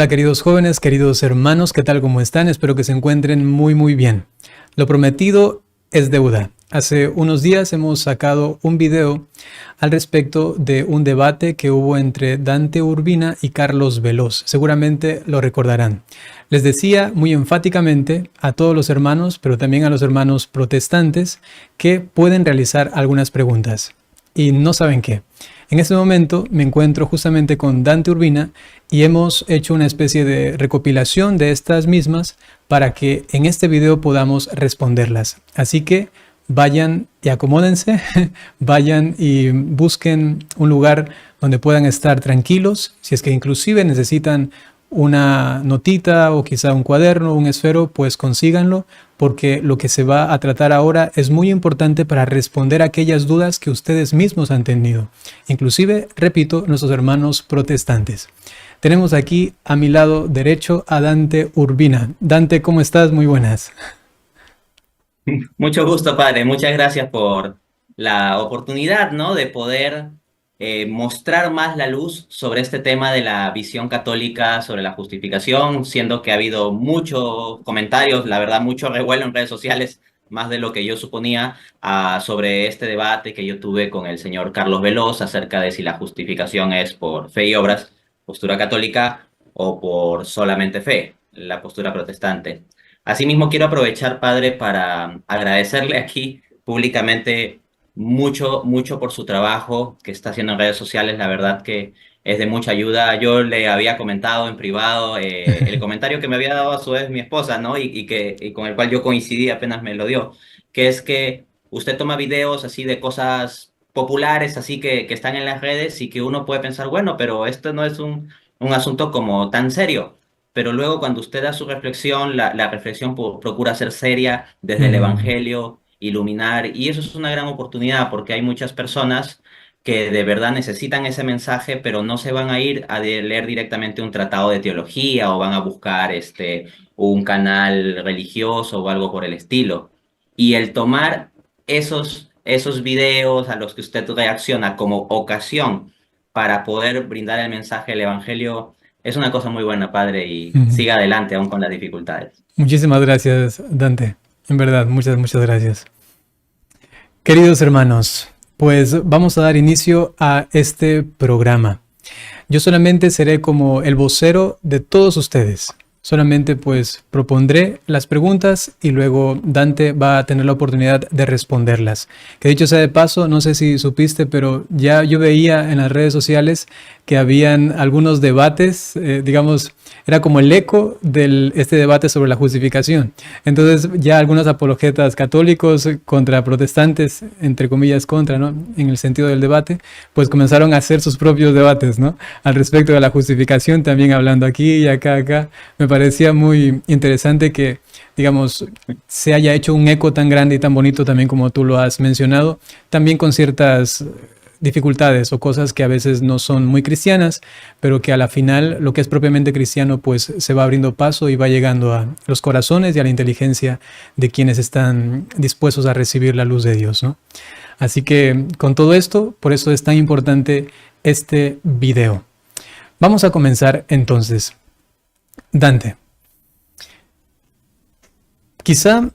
Hola queridos jóvenes, queridos hermanos, ¿qué tal? ¿Cómo están? Espero que se encuentren muy bien. Lo prometido es deuda. Hace unos días hemos sacado un video al respecto de un debate que hubo entre Dante Urbina y Carlos Veloz. Seguramente lo recordarán. Les decía muy enfáticamente a todos los hermanos, pero también a los hermanos protestantes, que pueden realizar algunas preguntas. Y no saben qué. En este momento me encuentro justamente con Dante Urbina y hemos hecho una especie de recopilación de estas mismas para que en este video podamos responderlas. Así que vayan y acomódense, vayan y busquen un lugar donde puedan estar tranquilos. Si es que inclusive necesitan una notita o quizá un cuaderno, un esfero, pues consíganlo, porque lo que se va a tratar ahora es muy importante para responder a aquellas dudas que ustedes mismos han tenido. Inclusive, repito, nuestros hermanos protestantes. Tenemos aquí a mi lado derecho a Dante Urbina. Dante, ¿cómo estás? Muy buenas. Mucho gusto, padre. Muchas gracias por la oportunidad, ¿no? De poder mostrar más la luz sobre este tema de la visión católica sobre la justificación, siendo que ha habido muchos comentarios, la verdad, mucho revuelo en redes sociales, más de lo que yo suponía, sobre este debate que yo tuve con el señor Carlos Veloz acerca de si la justificación es por fe y obras, postura católica, o por solamente fe, la postura protestante. Asimismo, quiero aprovechar, padre, para agradecerle aquí públicamente mucho por su trabajo que está haciendo en redes sociales. La verdad que es de mucha ayuda. Yo le había comentado en privado el comentario que me había dado a su vez mi esposa, ¿no? Y con el cual yo coincidí apenas me lo dio, que es que usted toma videos así de cosas populares, así que están en las redes y que uno puede pensar, bueno, pero esto no es un asunto como tan serio, pero luego cuando usted da su reflexión, la reflexión procura ser seria desde el Mm, Evangelio, iluminar, y eso es una gran oportunidad porque hay muchas personas que de verdad necesitan ese mensaje, pero no se van a ir a leer directamente un tratado de teología o van a buscar un canal religioso o algo por el estilo. Y el tomar esos videos a los que usted reacciona como ocasión para poder brindar el mensaje del Evangelio es una cosa muy buena, padre, y mm. siga adelante aún con las dificultades. Muchísimas gracias, Dante. En verdad, muchas gracias. Queridos hermanos, pues vamos a dar inicio a este programa. Yo solamente seré como el vocero de todos ustedes. Solamente pues propondré las preguntas y luego Dante va a tener la oportunidad de responderlas. Que dicho sea de paso, no sé si supiste, pero ya yo veía en las redes sociales que habían algunos debates, digamos, era como el eco de este debate sobre la justificación. Entonces ya algunos apologetas católicos contra protestantes, entre comillas contra, ¿no? En el sentido del debate, pues comenzaron a hacer sus propios debates, ¿no? Al respecto de la justificación, también hablando aquí y acá. Me parecía muy interesante que, digamos, se haya hecho un eco tan grande y tan bonito también como tú lo has mencionado, también con ciertas dificultades o cosas que a veces no son muy cristianas, pero que a la final lo que es propiamente cristiano pues se va abriendo paso y va llegando a los corazones y a la inteligencia de quienes están dispuestos a recibir la luz de Dios, ¿no? Así que con todo esto, por eso es tan importante este video. Vamos a comenzar entonces. Dante, quizá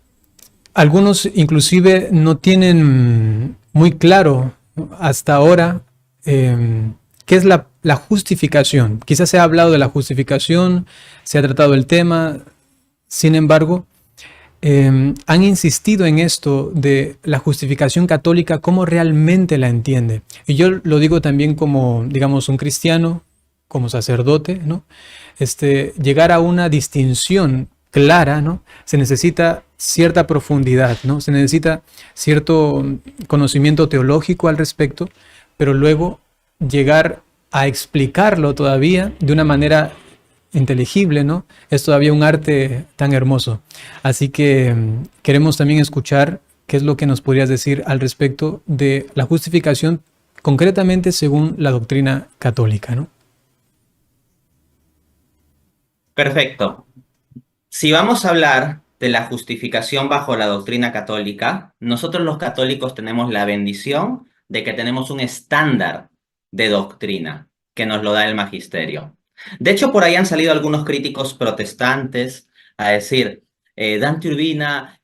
algunos inclusive no tienen muy claro hasta ahora qué es la justificación. Quizás se ha hablado de la justificación, se ha tratado el tema, sin embargo, han insistido en esto de la justificación católica, cómo realmente la entiende. Y yo lo digo también como, digamos, un cristiano, como sacerdote, ¿no? Llegar a una distinción clara, ¿no? Se necesita cierta profundidad, ¿no? Se necesita cierto conocimiento teológico al respecto, pero luego llegar a explicarlo todavía de una manera inteligible, ¿no? Es todavía un arte tan hermoso. Así que queremos también escuchar qué es lo que nos podrías decir al respecto de la justificación concretamente según la doctrina católica, ¿no? Perfecto. Si vamos a hablar de la justificación bajo la doctrina católica, nosotros los católicos tenemos la bendición de que tenemos un estándar de doctrina que nos lo da el magisterio. De hecho, por ahí han salido algunos críticos protestantes a decir, Dante Urbina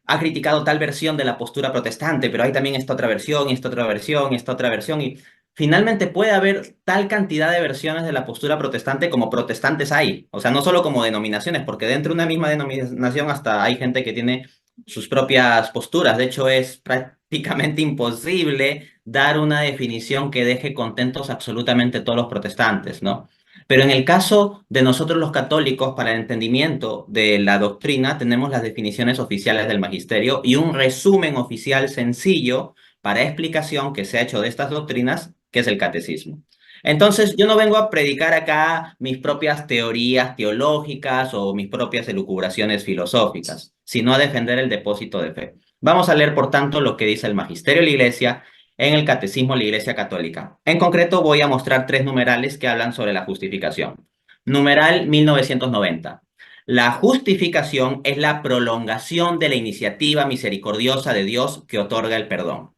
ha criticado tal versión de la postura protestante, pero hay también esta otra versión, y esta otra versión, y esta otra versión, y finalmente puede haber tal cantidad de versiones de la postura protestante como protestantes hay. O sea, no solo como denominaciones, porque dentro de una misma denominación hasta hay gente que tiene sus propias posturas. De hecho, es prácticamente imposible dar una definición que deje contentos absolutamente todos los protestantes, ¿no? Pero en el caso de nosotros los católicos, para el entendimiento de la doctrina, tenemos las definiciones oficiales del magisterio y un resumen oficial sencillo para explicación que se ha hecho de estas doctrinas, que es el catecismo. Entonces, yo no vengo a predicar acá mis propias teorías teológicas o mis propias elucubraciones filosóficas, sino a defender el depósito de fe. Vamos a leer, por tanto, lo que dice el magisterio de la Iglesia en el Catecismo de la Iglesia Católica. En concreto, voy a mostrar tres numerales que hablan sobre la justificación. Numeral 1990. La justificación es la prolongación de la iniciativa misericordiosa de Dios que otorga el perdón.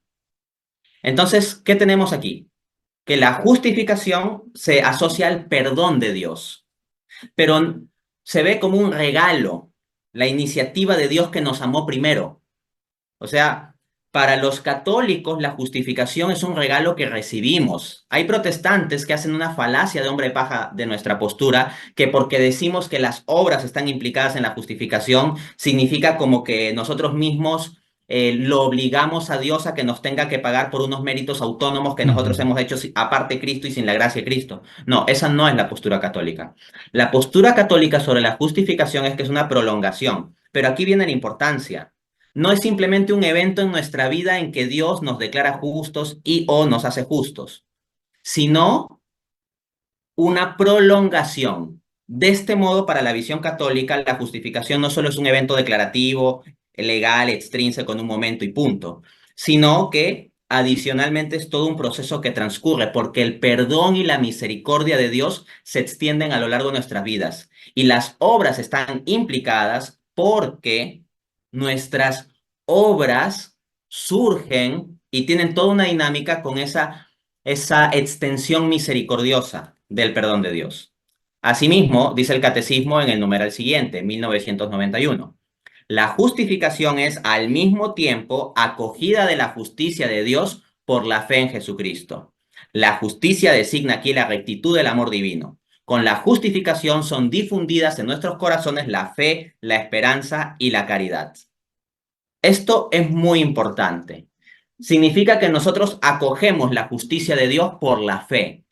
Entonces, ¿qué tenemos aquí? Que la justificación se asocia al perdón de Dios, pero se ve como un regalo, la iniciativa de Dios que nos amó primero. O sea, para los católicos la justificación es un regalo que recibimos. Hay protestantes que hacen una falacia de hombre de paja de nuestra postura, que porque decimos que las obras están implicadas en la justificación, significa como que nosotros mismos lo obligamos a Dios a que nos tenga que pagar por unos méritos autónomos que nosotros Ujú. hemos hecho aparte de Cristo y sin la gracia de Cristo. No, esa no es la postura católica. La postura católica sobre la justificación es que es una prolongación. Pero aquí viene la importancia. No es simplemente un evento en nuestra vida en que Dios nos declara justos y o nos hace justos, sino una prolongación. De este modo, para la visión católica, la justificación no solo es un evento declarativo, legal, extrínseco en un momento y punto, sino que adicionalmente es todo un proceso que transcurre porque el perdón y la misericordia de Dios se extienden a lo largo de nuestras vidas y las obras están implicadas porque nuestras obras surgen y tienen toda una dinámica con esa extensión misericordiosa del perdón de Dios. Asimismo, dice el catecismo en el numeral siguiente, 1991. La justificación es al mismo tiempo acogida de la justicia de Dios por la fe en Jesucristo. La justicia designa aquí la rectitud del amor divino. Con la justificación son difundidas en nuestros corazones la fe, la esperanza y la caridad. Esto es muy importante. Significa que nosotros acogemos la justicia de Dios por la fe.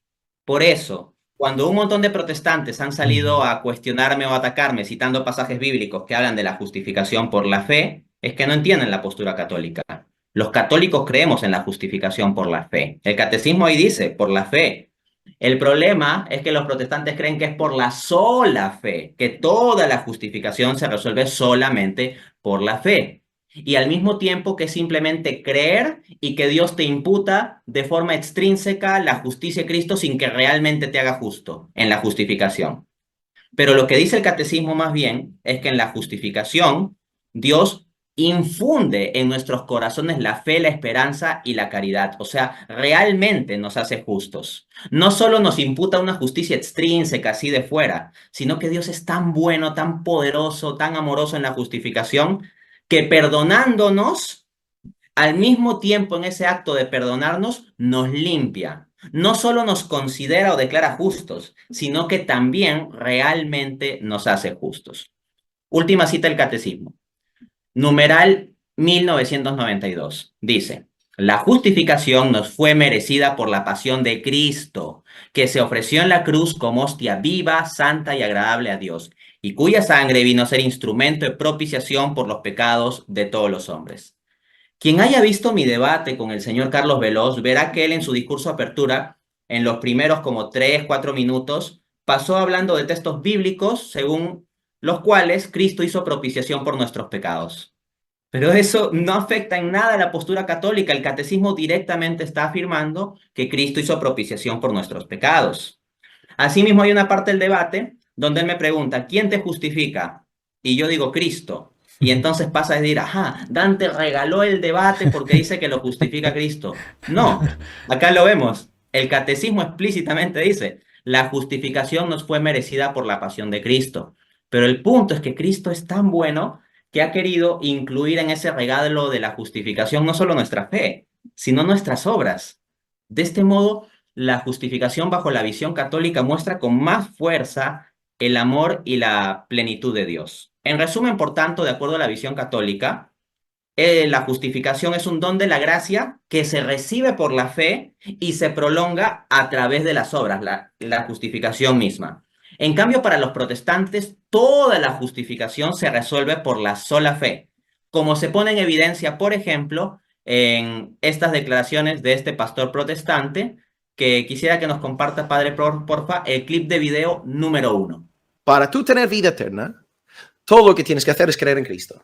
Por eso, cuando un montón de protestantes han salido Ujú. a cuestionarme o atacarme citando pasajes bíblicos que hablan de la justificación por la fe, es que no entienden la postura católica. Los católicos creemos en la justificación por la fe. El catecismo ahí dice, por la fe. El problema es que los protestantes creen que es por la sola fe, que toda la justificación se resuelve solamente por la fe. Y al mismo tiempo que simplemente creer y que Dios te imputa de forma extrínseca la justicia de Cristo sin que realmente te haga justo en la justificación. Pero lo que dice el catecismo más bien es que en la justificación Dios infunde en nuestros corazones la fe, la esperanza y la caridad. O sea, realmente nos hace justos. No solo nos imputa una justicia extrínseca así de fuera, sino que Dios es tan bueno, tan poderoso, tan amoroso en la justificación, que perdonándonos al mismo tiempo, en ese acto de perdonarnos, nos limpia. No solo nos considera o declara justos, sino que también realmente nos hace justos. Última cita del Catecismo. Numeral 1992. Dice, la justificación nos fue merecida por la pasión de Cristo, que se ofreció en la cruz como hostia viva, santa y agradable a Dios, y cuya sangre vino a ser instrumento de propiciación por los pecados de todos los hombres. Quien haya visto mi debate con el señor Carlos Veloz verá que él en su discurso de apertura, en los primeros como 3, 4 minutos, pasó hablando de textos bíblicos según los cuales Cristo hizo propiciación por nuestros pecados. Pero eso no afecta en nada a la postura católica. El catecismo directamente está afirmando que Cristo hizo propiciación por nuestros pecados. Asimismo, hay una parte del debate donde él me pregunta, ¿quién te justifica? Y yo digo, Cristo. Y entonces pasa a decir, ajá, Dante regaló el debate porque dice que lo justifica Cristo. No, acá lo vemos. El catecismo explícitamente dice, la justificación nos fue merecida por la pasión de Cristo. Pero el punto es que Cristo es tan bueno que ha querido incluir en ese regalo de la justificación no solo nuestra fe, sino nuestras obras. De este modo, la justificación bajo la visión católica muestra con más fuerza el amor y la plenitud de Dios. En resumen, por tanto, de acuerdo a la visión católica, la justificación es un don de la gracia que se recibe por la fe y se prolonga a través de las obras, la justificación misma. En cambio, para los protestantes, toda la justificación se resuelve por la sola fe, como se pone en evidencia, por ejemplo, en estas declaraciones de este pastor protestante, que quisiera que nos comparta, padre, porfa, el clip de video número 1. Para tú tener vida eterna, todo lo que tienes que hacer es creer en Cristo.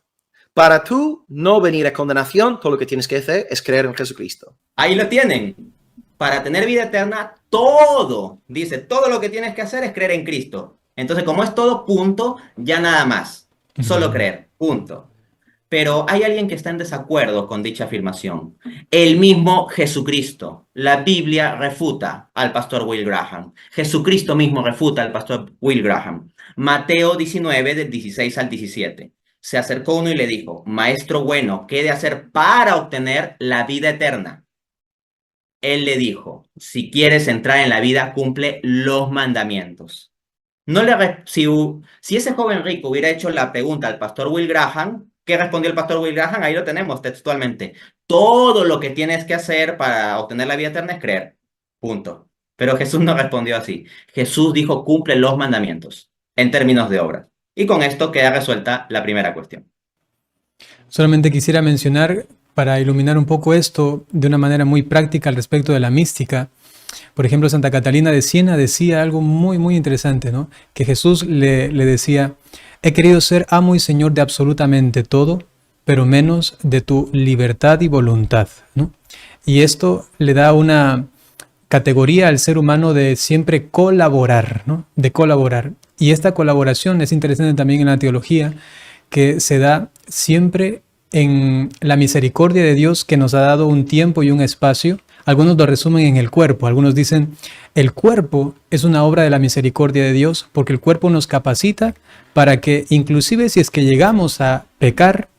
Para tú no venir a condenación, todo lo que tienes que hacer es creer en Jesucristo. Ahí lo tienen. Para tener vida eterna, todo, dice, todo lo que tienes que hacer es creer en Cristo. Entonces, como es todo, punto, ya nada más. Solo creer, punto. Pero hay alguien que está en desacuerdo con dicha afirmación. El mismo Jesucristo. La Biblia refuta al pastor Will Graham. Jesucristo mismo refuta al pastor Will Graham. Mateo 19, del 16 al 17. Se acercó uno y le dijo, Maestro bueno, ¿qué he de hacer para obtener la vida eterna? Él le dijo, si quieres entrar en la vida, cumple los mandamientos. No si ese joven rico hubiera hecho la pregunta al pastor Will Graham, ¿qué respondió el pastor Will Graham? Ahí lo tenemos textualmente. Todo lo que tienes que hacer para obtener la vida eterna es creer. Punto. Pero Jesús no respondió así. Jesús dijo, cumple los mandamientos en términos de obras. Y con esto queda resuelta la primera cuestión. Solamente quisiera mencionar, para iluminar un poco esto de una manera muy práctica al respecto de la mística. Por ejemplo, Santa Catalina de Siena decía algo muy, muy interesante, ¿no? Que Jesús le decía, he querido ser amo y señor de absolutamente todo, pero menos de tu libertad y voluntad, ¿no? Y esto le da una categoría al ser humano de siempre colaborar, ¿no? De colaborar. Y esta colaboración es interesante también en la teología, que se da siempre en la misericordia de Dios, que nos ha dado un tiempo y un espacio. Algunos lo resumen en el cuerpo. Algunos dicen, el cuerpo es una obra de la misericordia de Dios, porque el cuerpo nos capacita para que, inclusive si es que llegamos a pecar,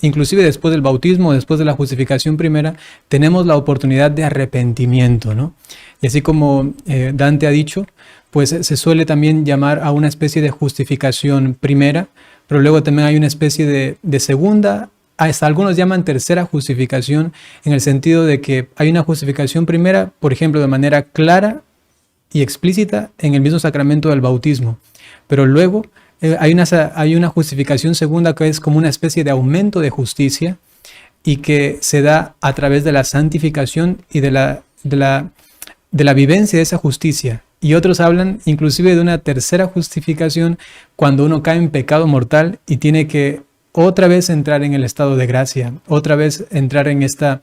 inclusive después del bautismo, después de la justificación primera, tenemos la oportunidad de arrepentimiento, ¿no? Y así como Dante ha dicho, pues se suele también llamar a una especie de justificación primera, pero luego también hay una especie de segunda, hasta algunos llaman tercera justificación, en el sentido de que hay una justificación primera, por ejemplo, de manera clara y explícita en el mismo sacramento del bautismo, pero luego hay una justificación segunda que es como una especie de aumento de justicia y que se da a través de la santificación y de la vivencia de esa justicia. Y otros hablan inclusive de una tercera justificación cuando uno cae en pecado mortal y tiene que otra vez entrar en el estado de gracia, otra vez entrar en esta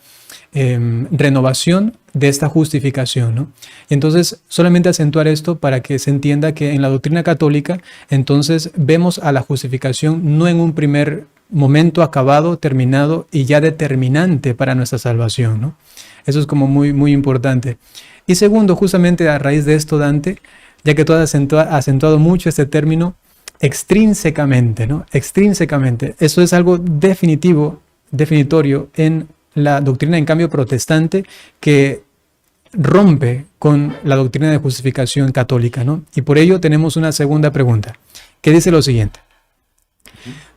renovación de esta justificación, ¿no? Y entonces solamente acentuar esto para que se entienda que en la doctrina católica entonces vemos a la justificación no en un primer momento acabado, terminado y ya determinante para nuestra salvación, ¿no? Eso es como muy, muy importante. Y segundo, justamente a raíz de esto, Dante, ya que tú has acentuado mucho este término, extrínsecamente, ¿no? Extrínsecamente. Eso es algo definitorio en la doctrina, en cambio, protestante, que rompe con la doctrina de justificación católica, ¿no? Y por ello tenemos una segunda pregunta, que dice lo siguiente.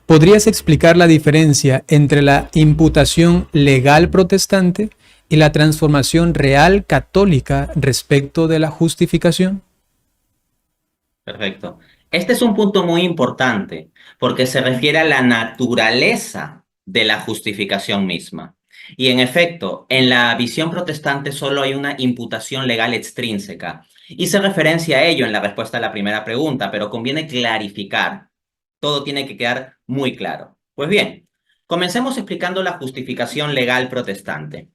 ¿Podrías explicar la diferencia entre la imputación legal protestante y la transformación real católica respecto de la justificación? Perfecto. Este es un punto muy importante porque se refiere a la naturaleza de la justificación misma. Y en efecto, en la visión protestante solo hay una imputación legal extrínseca. Hice referencia a ello en la respuesta a la primera pregunta, pero conviene clarificar. Todo tiene que quedar muy claro. Pues bien, comencemos explicando la justificación legal protestante.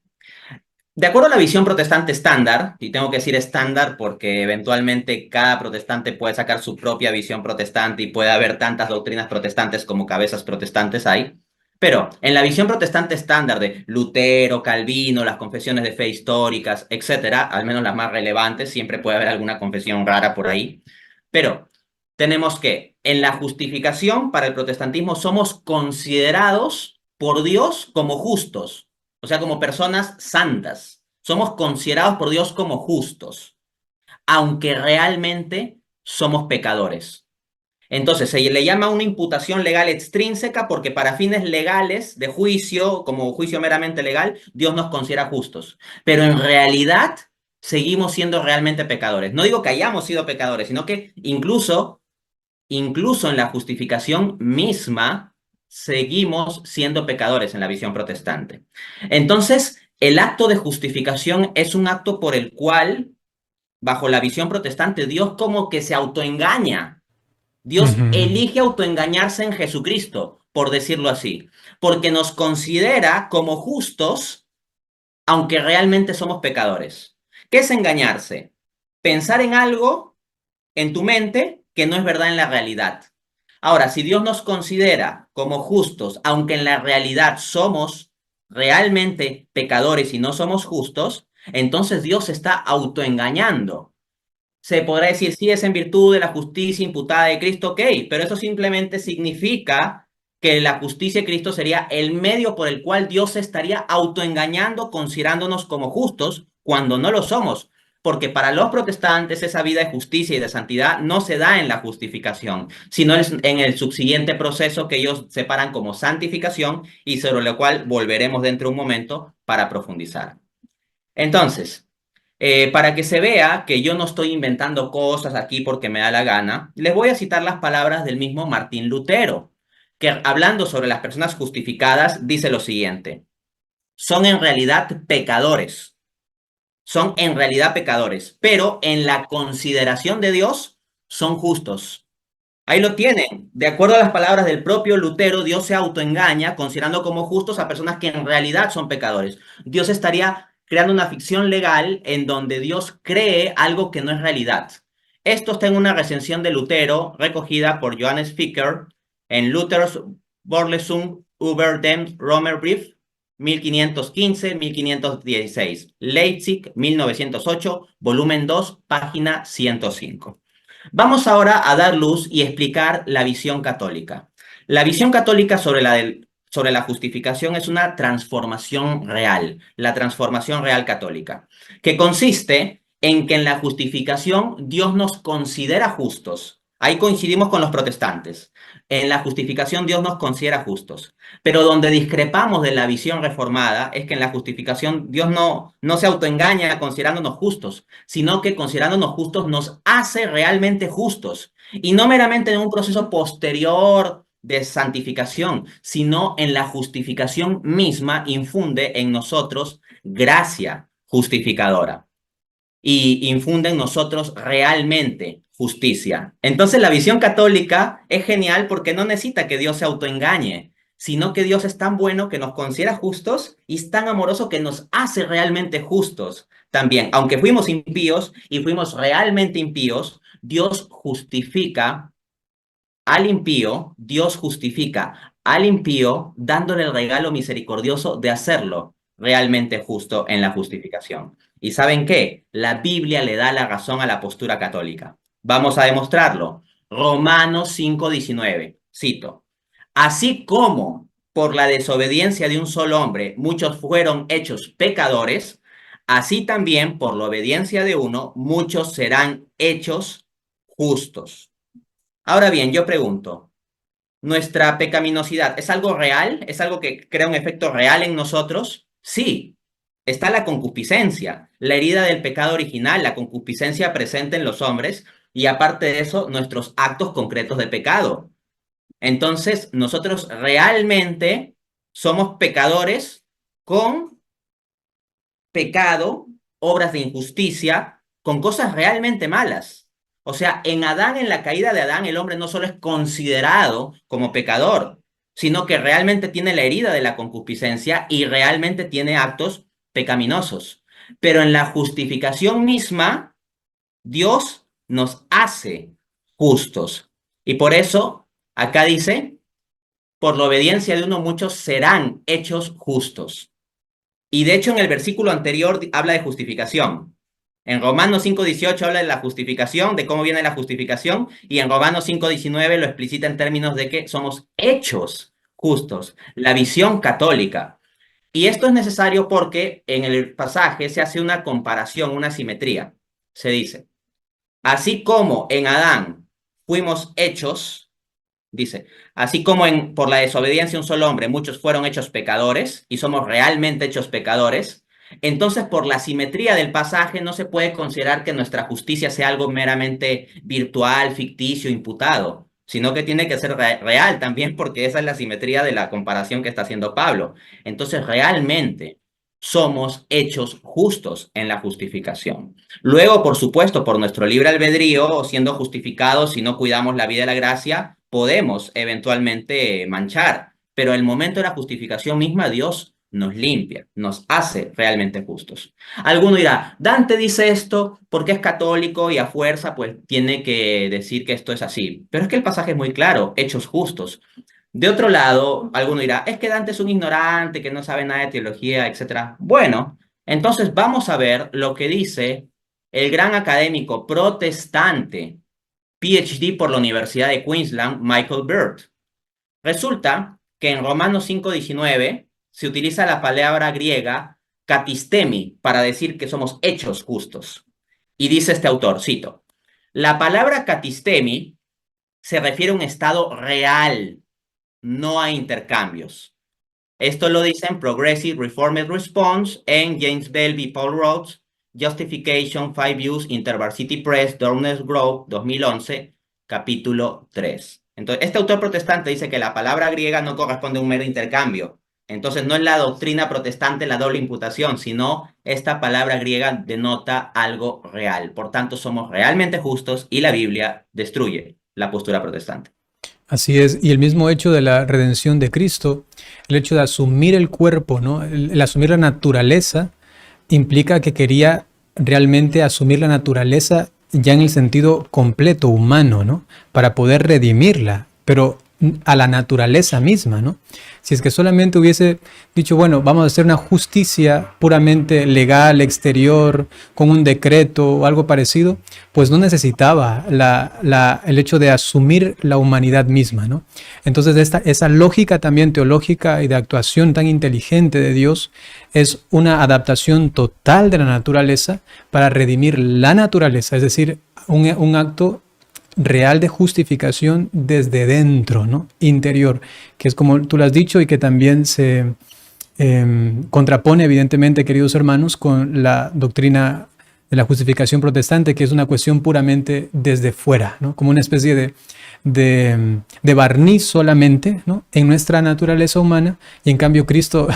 De acuerdo a la visión protestante estándar, y tengo que decir estándar porque eventualmente cada protestante puede sacar su propia visión protestante y puede haber tantas doctrinas protestantes como cabezas protestantes hay, Pero en la visión protestante estándar de Lutero, Calvino, las confesiones de fe históricas, etcétera, al menos las más relevantes, siempre puede haber alguna confesión rara por ahí, pero tenemos que en la justificación para el protestantismo somos considerados por Dios como justos, o sea, como personas santas. Somos considerados por Dios como justos, aunque realmente somos pecadores. Entonces, se le llama una imputación legal extrínseca porque para fines legales de juicio, como juicio meramente legal, Dios nos considera justos. Pero en realidad seguimos siendo realmente pecadores. No digo que hayamos sido pecadores, sino que incluso en la justificación misma, seguimos siendo pecadores en la visión protestante. Entonces, el acto de justificación es un acto por el cual, bajo la visión protestante, Dios como que se autoengaña. Dios Ujú. elige autoengañarse en Jesucristo, por decirlo así, porque nos considera como justos, aunque realmente somos pecadores. ¿Qué es engañarse? Pensar en algo en tu mente que no es verdad en la realidad. Ahora, si Dios nos considera como justos, aunque en la realidad somos realmente pecadores y no somos justos, entonces Dios se está autoengañando. Se podrá decir, sí, es en virtud de la justicia imputada de Cristo, ok, pero eso simplemente significa que la justicia de Cristo sería el medio por el cual Dios se estaría autoengañando, considerándonos como justos, cuando no lo somos. Porque para los protestantes esa vida de justicia y de santidad no se da en la justificación, sino en el subsiguiente proceso que ellos separan como santificación y sobre lo cual volveremos dentro de un momento para profundizar. Entonces, para que se vea que yo no estoy inventando cosas aquí porque me da la gana, les voy a citar las palabras del mismo Martín Lutero, que hablando sobre las personas justificadas, dice lo siguiente: son en realidad pecadores, son en realidad pecadores, pero en la consideración de Dios son justos. Ahí lo tienen. De acuerdo a las palabras del propio Lutero, Dios se autoengaña considerando como justos a personas que en realidad son pecadores. Dios estaría creando una ficción legal en donde Dios cree algo que no es realidad. Esto está en una recensión de Lutero recogida por Johannes Ficker en Luthers Vorlesung über den Römerbrief 1515-1516, Leipzig 1908, volumen 2, página 105. Vamos ahora a dar luz y explicar la visión católica. La visión católica sobre la justificación es una transformación real, la transformación real católica, que consiste en que en la justificación Dios nos considera justos. Ahí coincidimos con los protestantes. En la justificación Dios nos considera justos. Pero donde discrepamos de la visión reformada es que en la justificación Dios no se autoengaña considerándonos justos, sino que considerándonos justos nos hace realmente justos. Y no meramente en un proceso posterior de santificación, sino en la justificación misma infunde en nosotros gracia justificadora y infunde en nosotros realmente justicia. Entonces la visión católica es genial porque no necesita que Dios se autoengañe, sino que Dios es tan bueno que nos considera justos y es tan amoroso que nos hace realmente justos también. Aunque fuimos impíos y fuimos realmente impíos, Dios justifica al impío dándole el regalo misericordioso de hacerlo realmente justo en la justificación. ¿Y saben qué? La Biblia le da la razón a la postura católica. Vamos a demostrarlo. Romanos 5:19, cito: así como por la desobediencia de un solo hombre muchos fueron hechos pecadores, así también por la obediencia de uno muchos serán hechos justos. Ahora bien, yo pregunto, ¿nuestra pecaminosidad es algo real? ¿Es algo que crea un efecto real en nosotros? Sí. Está la concupiscencia, la herida del pecado original, la concupiscencia presente en los hombres y aparte de eso, nuestros actos concretos de pecado. Entonces, nosotros realmente somos pecadores con pecado, obras de injusticia, con cosas realmente malas. O sea, en Adán, en la caída de Adán, el hombre no solo es considerado como pecador, sino que realmente tiene la herida de la concupiscencia y realmente tiene actos pecaminosos. Pero en la justificación misma, Dios nos hace justos. Y por eso, acá dice por la obediencia de uno muchos serán hechos justos. Y de hecho en el versículo anterior habla de justificación. En Romanos 5:18 habla de la justificación, de cómo viene la justificación, y en Romanos 5:19 lo explicita en términos de que somos hechos justos, la visión católica. Y esto es necesario porque en el pasaje se hace una comparación, una simetría. Se dice, así como en Adán fuimos hechos, dice, así como por la desobediencia de un solo hombre muchos fueron hechos pecadores y somos realmente hechos pecadores, entonces por la simetría del pasaje no se puede considerar que nuestra justicia sea algo meramente virtual, ficticio, imputado, sino que tiene que ser real también porque esa es la simetría de la comparación que está haciendo Pablo. Entonces realmente somos hechos justos en la justificación. Luego, por supuesto, por nuestro libre albedrío, siendo justificados si no cuidamos la vida de la gracia, podemos eventualmente manchar, pero el momento de la justificación misma, Dios nos limpia, nos hace realmente justos. Alguno dirá, Dante dice esto porque es católico y a fuerza pues tiene que decir que esto es así, pero es que el pasaje es muy claro, hechos justos. De otro lado, alguno dirá, es que Dante es un ignorante, que no sabe nada de teología, etc. Bueno, entonces vamos a ver lo que dice el gran académico protestante, PhD por la Universidad de Queensland, Michael Bird. Resulta que en Romanos 5:19 se utiliza la palabra griega katistemi para decir que somos hechos justos. Y dice este autor, cito, la palabra katistemi se refiere a un estado real, no a intercambios. Esto lo dice en Progressive Reformed Response en James Bell y Paul Rhodes, Justification, 5 Views, InterVarsity Press, Darkness Grove, 2011, capítulo 3. Entonces, este autor protestante dice que la palabra griega no corresponde a un mero intercambio. Entonces, no es la doctrina protestante la doble imputación, sino esta palabra griega denota algo real. Por tanto, somos realmente justos y la Biblia destruye la postura protestante. Así es, y el mismo hecho de la redención de Cristo, el hecho de asumir el cuerpo, ¿no? El asumir la naturaleza, implica que quería realmente asumir la naturaleza ya en el sentido completo, humano, ¿no? Para poder redimirla, pero a la naturaleza misma, ¿no? Si es que solamente hubiese dicho, bueno, vamos a hacer una justicia puramente legal, exterior, con un decreto o algo parecido, pues no necesitaba el hecho de asumir la humanidad misma, ¿no? Entonces esa lógica también teológica y de actuación tan inteligente de Dios es una adaptación total de la naturaleza para redimir la naturaleza, es decir, un acto real de justificación desde dentro, ¿no? Interior, que es como tú lo has dicho y que también se contrapone evidentemente, queridos hermanos, con la doctrina de la justificación protestante, que es una cuestión puramente desde fuera, ¿no? Como una especie de barniz solamente, ¿no? En nuestra naturaleza humana, y en cambio Cristo,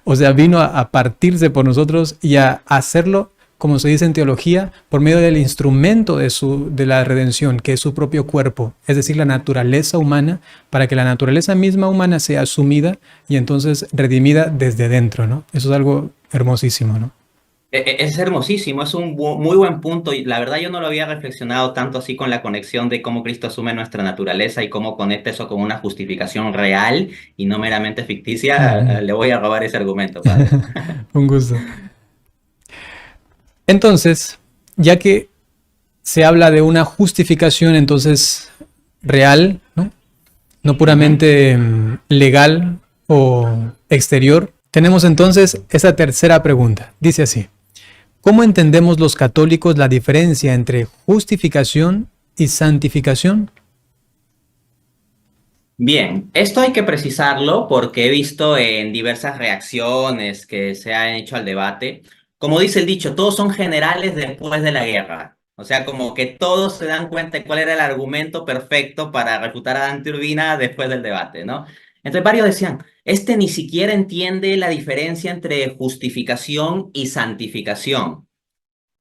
o sea, vino a partirse por nosotros y a hacerlo, como se dice en teología, por medio del instrumento de la redención, que es su propio cuerpo, es decir, la naturaleza humana, para que la naturaleza misma humana sea asumida y entonces redimida desde dentro, ¿no? Eso es algo hermosísimo, ¿no? Es hermosísimo, es un muy buen punto y la verdad yo no lo había reflexionado tanto así con la conexión de cómo Cristo asume nuestra naturaleza y cómo conecta eso con una justificación real y no meramente ficticia. Le voy a robar ese argumento, padre. Un gusto. Entonces, ya que se habla de una justificación entonces real, ¿no? No puramente legal o exterior, tenemos entonces esa tercera pregunta. Dice así, ¿cómo entendemos los católicos la diferencia entre justificación y santificación? Bien, esto hay que precisarlo porque he visto en diversas reacciones que se han hecho al debate. Como dice el dicho, todos son generales después de la guerra. O sea, como que todos se dan cuenta de cuál era el argumento perfecto para refutar a Dante Urbina después del debate, ¿no? Entonces varios decían, este ni siquiera entiende la diferencia entre justificación y santificación.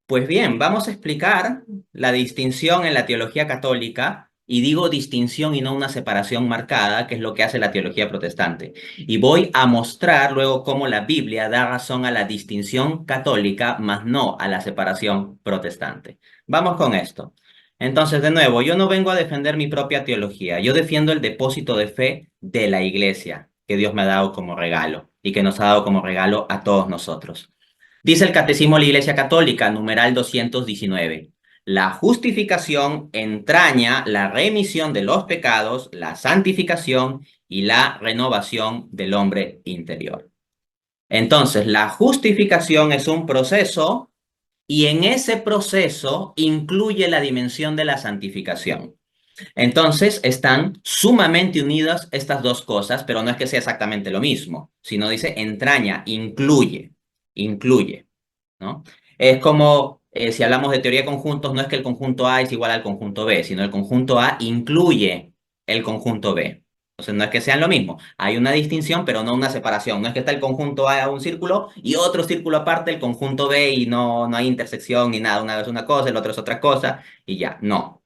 Pues bien, vamos a explicar la distinción en la teología católica, y digo distinción y no una separación marcada, que es lo que hace la teología protestante. Y voy a mostrar luego cómo la Biblia da razón a la distinción católica, más no a la separación protestante. Vamos con esto. Entonces, de nuevo, yo no vengo a defender mi propia teología, yo defiendo el depósito de fe de la iglesia que Dios me ha dado como regalo y que nos ha dado como regalo a todos nosotros. Dice el Catecismo de la Iglesia Católica, numeral 219. La justificación entraña la remisión de los pecados, la santificación y la renovación del hombre interior. Entonces, la justificación es un proceso y en ese proceso incluye la dimensión de la santificación. Entonces, están sumamente unidas estas dos cosas, pero no es que sea exactamente lo mismo, sino dice entraña, incluye, ¿no? Es como si hablamos de teoría de conjuntos, no es que el conjunto A es igual al conjunto B, sino el conjunto A incluye el conjunto B. Entonces, no es que sean lo mismo. Hay una distinción, pero no una separación. No es que está el conjunto A un círculo y otro círculo aparte, el conjunto B, y no hay intersección ni nada. Una es una cosa, el otro es otra cosa, y ya. No.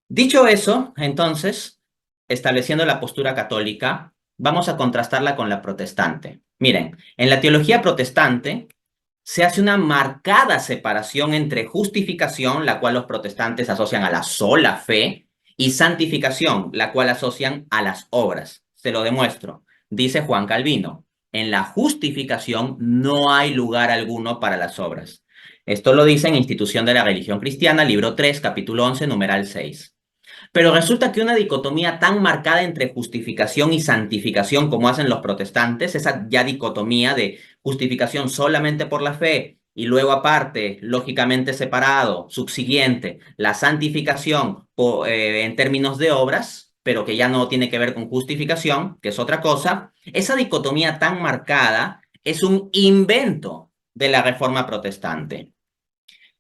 Dicho eso, entonces, estableciendo la postura católica, vamos a contrastarla con la protestante. Miren, en la teología protestante se hace una marcada separación entre justificación, la cual los protestantes asocian a la sola fe, y santificación, la cual asocian a las obras. Se lo demuestro. Dice Juan Calvino, en la justificación no hay lugar alguno para las obras. Esto lo dice en Institución de la Religión Cristiana, libro 3, capítulo 11, numeral 6. Pero resulta que una dicotomía tan marcada entre justificación y santificación como hacen los protestantes, esa ya dicotomía de justificación solamente por la fe y luego aparte, lógicamente separado, subsiguiente, la santificación en términos de obras, pero que ya no tiene que ver con justificación, que es otra cosa, esa dicotomía tan marcada es un invento de la Reforma protestante.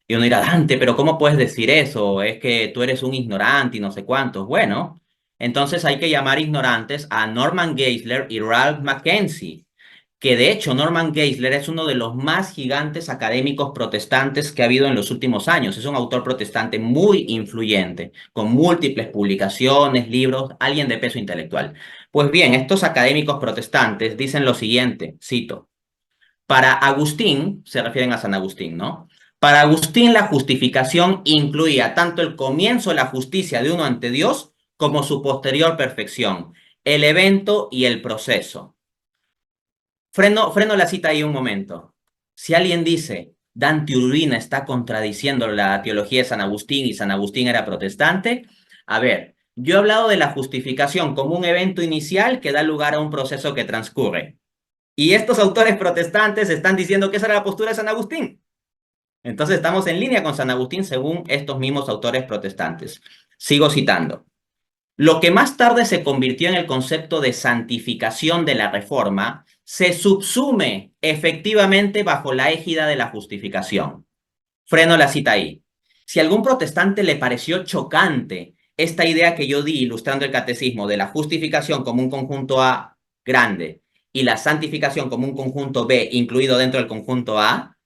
Y uno dirá, Dante, pero ¿cómo puedes decir eso? Es que tú eres un ignorante y no sé cuántos. Bueno, entonces hay que llamar ignorantes a Norman Geisler y Ralph Mackenzie, que de hecho Norman Geisler es uno de los más gigantes académicos protestantes que ha habido en los últimos años. Es un autor protestante muy influyente, con múltiples publicaciones, libros, alguien de peso intelectual. Pues bien, estos académicos protestantes dicen lo siguiente, cito, para Agustín, se refieren a San Agustín, ¿no? Para Agustín la justificación incluía tanto el comienzo de la justicia de uno ante Dios como su posterior perfección, el evento y el proceso. Freno la cita ahí un momento. Si alguien dice, Dante Urbina está contradiciendo la teología de San Agustín y San Agustín era protestante, a ver, yo he hablado de la justificación como un evento inicial que da lugar a un proceso que transcurre. Y estos autores protestantes están diciendo que esa era la postura de San Agustín. Entonces estamos en línea con San Agustín según estos mismos autores protestantes. Sigo citando. Lo que más tarde se convirtió en el concepto de santificación de la Reforma se subsume efectivamente bajo la égida de la justificación. Freno la cita ahí. Si a algún protestante le pareció chocante esta idea que yo di ilustrando el catecismo de la justificación como un conjunto A grande y la santificación como un conjunto B incluido dentro del conjunto A,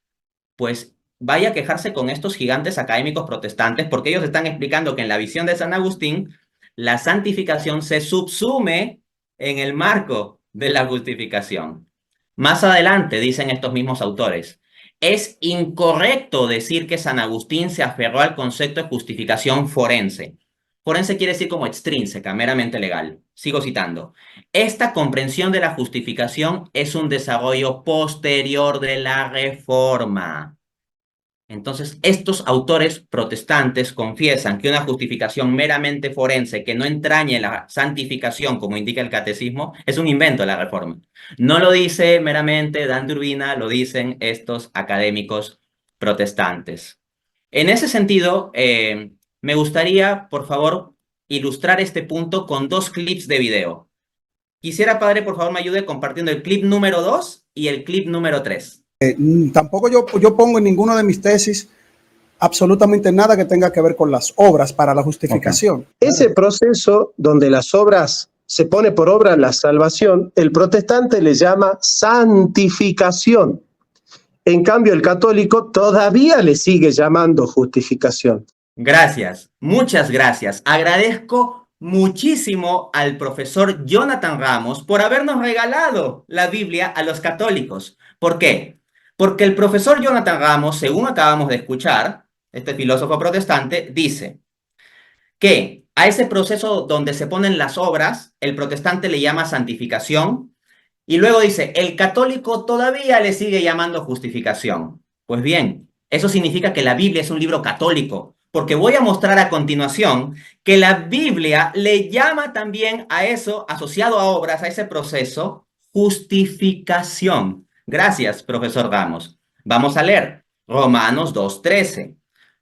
pues vaya a quejarse con estos gigantes académicos protestantes porque ellos están explicando que en la visión de San Agustín la santificación se subsume en el marco de la justificación. Más adelante dicen estos mismos autores, es incorrecto decir que San Agustín se aferró al concepto de justificación forense. Forense quiere decir como extrínseca, meramente legal. Sigo citando. Esta comprensión de la justificación es un desarrollo posterior de la Reforma. Entonces, estos autores protestantes confiesan que una justificación meramente forense que no entrañe la santificación, como indica el catecismo, es un invento de la Reforma. No lo dice meramente Dante Urbina, lo dicen estos académicos protestantes. En ese sentido, me gustaría, por favor, ilustrar este punto con dos clips de video. Quisiera, padre, por favor, me ayude compartiendo el clip número 2 y el clip número 3. Tampoco yo pongo en ninguna de mis tesis absolutamente nada que tenga que ver con las obras para la justificación. Okay. Ese proceso donde las obras, se pone por obra la salvación, el protestante le llama santificación. En cambio, el católico todavía le sigue llamando justificación. Gracias, muchas gracias. Agradezco muchísimo al profesor Jonathan Ramos por habernos regalado la Biblia a los católicos. ¿Por qué? Porque el profesor Jonathan Ramos, según acabamos de escuchar, este filósofo protestante, dice que a ese proceso donde se ponen las obras, el protestante le llama santificación, y luego dice, el católico todavía le sigue llamando justificación. Pues bien, eso significa que la Biblia es un libro católico, porque voy a mostrar a continuación que la Biblia le llama también a eso, asociado a obras, a ese proceso, justificación. Gracias, profesor Ramos. Vamos a leer Romanos 2:13.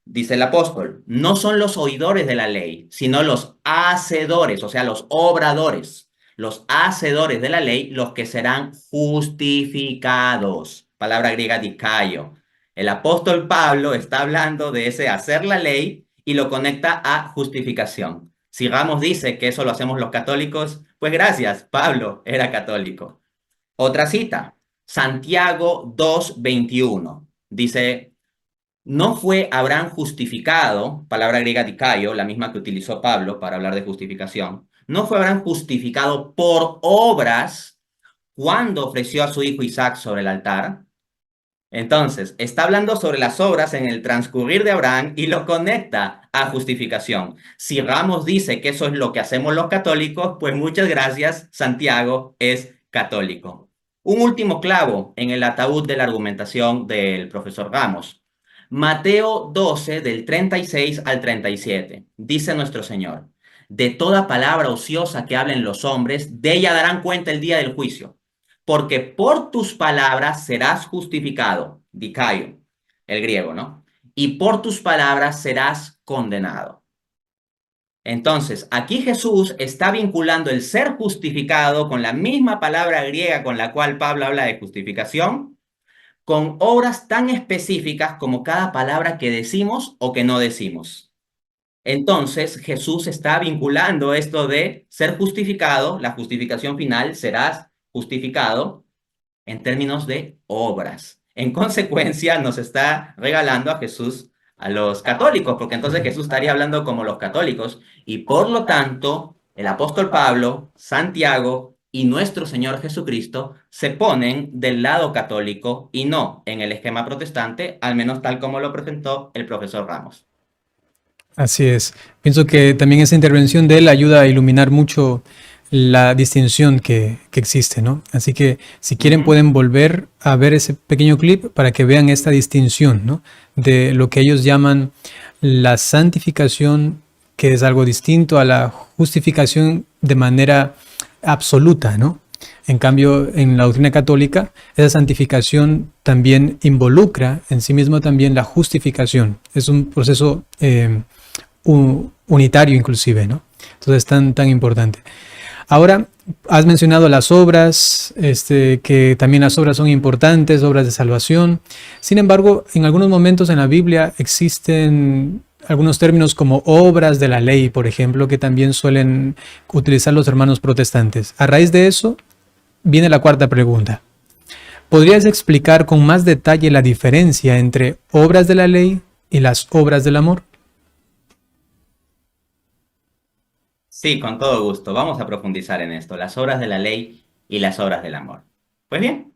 Dice el apóstol, no son los oidores de la ley, sino los hacedores, o sea, los obradores, los hacedores de la ley, los que serán justificados. Palabra griega dikaio. El apóstol Pablo está hablando de ese hacer la ley y lo conecta a justificación. Si Ramos dice que eso lo hacemos los católicos, pues gracias, Pablo era católico. Otra cita, Santiago 2:21. Dice, no fue Abraham justificado, palabra griega dikaio, la misma que utilizó Pablo para hablar de justificación, no fue Abraham justificado por obras cuando ofreció a su hijo Isaac sobre el altar. Entonces, está hablando sobre las obras en el transcurrir de Abraham y lo conecta a justificación. Si Ramos dice que eso es lo que hacemos los católicos, pues muchas gracias, Santiago es católico. Un último clavo en el ataúd de la argumentación del profesor Ramos. Mateo 12, del 36 al 37, dice nuestro Señor, de toda palabra ociosa que hablen los hombres, de ella darán cuenta el día del juicio, porque por tus palabras serás justificado, dikaio, el griego, ¿no? Y por tus palabras serás condenado. Entonces, aquí Jesús está vinculando el ser justificado con la misma palabra griega con la cual Pablo habla de justificación, con obras tan específicas como cada palabra que decimos o que no decimos. Entonces, Jesús está vinculando esto de ser justificado, la justificación final, serás justificado en términos de obras. En consecuencia, nos está regalando a Jesús a los católicos, porque entonces Jesús estaría hablando como los católicos, y por lo tanto, el apóstol Pablo, Santiago y nuestro Señor Jesucristo se ponen del lado católico y no en el esquema protestante, al menos tal como lo presentó el profesor Ramos. Así es. Pienso que también esa intervención de él ayuda a iluminar mucho la distinción que existe, ¿no? Así que si quieren pueden volver a ver ese pequeño clip para que vean esta distinción, ¿no? De lo que ellos llaman la santificación, que es algo distinto a la justificación de manera absoluta, ¿no? En cambio, en la doctrina católica, esa santificación también involucra en sí mismo también la justificación. Es un proceso unitario inclusive, ¿no? Entonces tan importante. Ahora, has mencionado las obras, que también las obras son importantes, obras de salvación. Sin embargo, en algunos momentos en la Biblia existen algunos términos como obras de la ley, por ejemplo, que también suelen utilizar los hermanos protestantes. A raíz de eso, viene la cuarta pregunta. ¿Podrías explicar con más detalle la diferencia entre obras de la ley y las obras del amor? Sí, con todo gusto. Vamos a profundizar en esto, las obras de la ley y las obras del amor. Pues bien,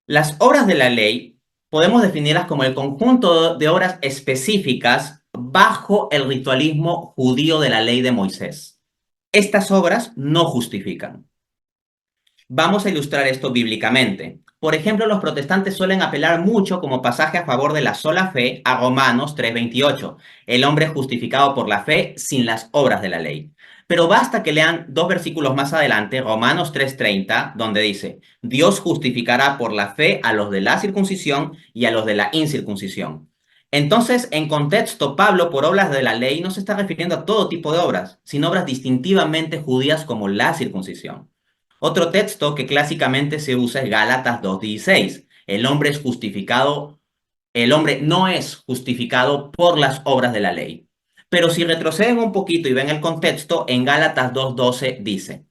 las obras de la ley podemos definirlas como el conjunto de obras específicas bajo el ritualismo judío de la ley de Moisés. Estas obras no justifican. Vamos a ilustrar esto bíblicamente. Por ejemplo, los protestantes suelen apelar mucho como pasaje a favor de la sola fe a Romanos 3:28, el hombre es justificado por la fe sin las obras de la ley. Pero basta que lean 2 versículos más adelante, Romanos 3:30, donde dice, Dios justificará por la fe a los de la circuncisión y a los de la incircuncisión. Entonces, en contexto, Pablo, por obras de la ley, no se está refiriendo a todo tipo de obras, sino obras distintivamente judías como la circuncisión. Otro texto que clásicamente se usa es Gálatas 2:16. El hombre no es justificado por las obras de la ley. Pero si retroceden un poquito y ven el contexto, en Gálatas 2:12 dice,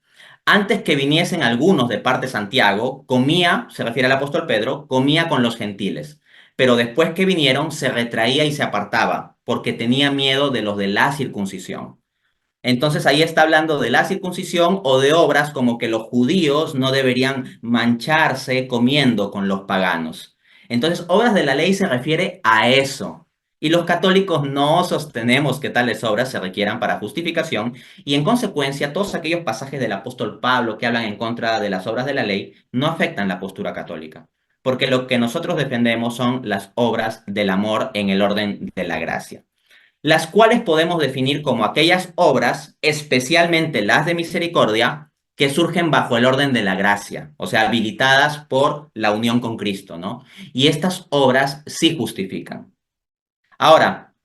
antes que viniesen algunos de parte de Santiago, comía, se refiere al apóstol Pedro, comía con los gentiles. Pero después que vinieron, se retraía y se apartaba, porque tenía miedo de los de la circuncisión. Entonces ahí está hablando de la circuncisión o de obras como que los judíos no deberían mancharse comiendo con los paganos. Entonces, obras de la ley se refiere a eso. Y los católicos no sostenemos que tales obras se requieran para justificación y en consecuencia todos aquellos pasajes del apóstol Pablo que hablan en contra de las obras de la ley no afectan la postura católica, porque lo que nosotros defendemos son las obras del amor en el orden de la gracia, las cuales podemos definir como aquellas obras, especialmente las de misericordia, que surgen bajo el orden de la gracia, o sea, habilitadas por la unión con Cristo, ¿no? Y estas obras sí justifican. Ahora,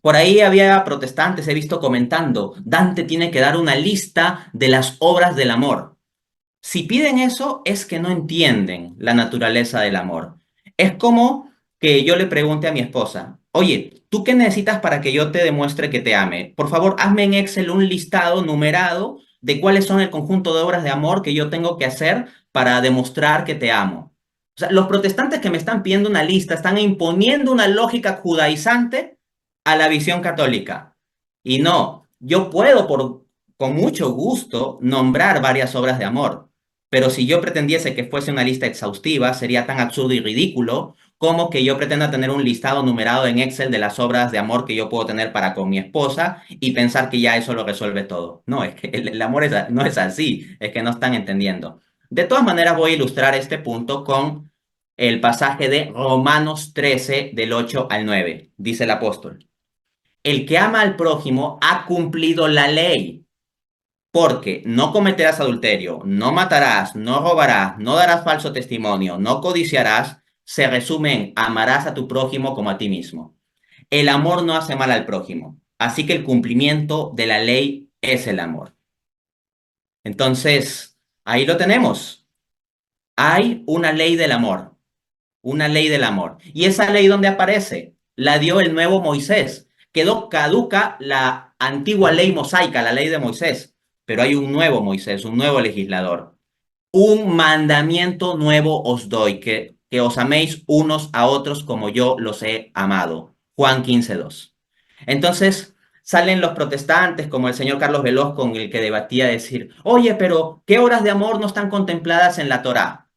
por ahí había protestantes, he visto comentando, Dante tiene que dar una lista de las obras del amor. Si piden eso, es que no entienden la naturaleza del amor. Es como que yo le pregunte a mi esposa, oye, ¿tú qué necesitas para que yo te demuestre que te ame? Por favor, hazme en Excel un listado numerado de cuáles son el conjunto de obras de amor que yo tengo que hacer para demostrar que te amo. O sea, los protestantes que me están pidiendo una lista están imponiendo una lógica judaizante a la visión católica. Y no, yo puedo con mucho gusto nombrar varias obras de amor. Pero si yo pretendiese que fuese una lista exhaustiva, sería tan absurdo y ridículo como que yo pretenda tener un listado numerado en Excel de las obras de amor que yo puedo tener para con mi esposa y pensar que ya eso lo resuelve todo. No, es que el amor no es así, es que no están entendiendo. De todas maneras, voy a ilustrar este punto con el pasaje de Romanos 13, del 8 al 9. Dice el apóstol: el que ama al prójimo ha cumplido la ley. Porque no cometerás adulterio, no matarás, no robarás, no darás falso testimonio, no codiciarás, se resume en amarás a tu prójimo como a ti mismo. El amor no hace mal al prójimo, así que el cumplimiento de la ley es el amor. Entonces, ahí lo tenemos. Hay una ley del amor, una ley del amor. ¿Y esa ley dónde aparece? La dio el nuevo Moisés. Quedó caduca la antigua ley mosaica, la ley de Moisés. Pero hay un nuevo Moisés, un nuevo legislador. Un mandamiento nuevo os doy, que os améis unos a otros como yo los he amado. Juan 15:2. Entonces salen los protestantes, como el señor Carlos Veloz, con el que debatía, decir, oye, pero ¿qué obras de amor no están contempladas en la Torá?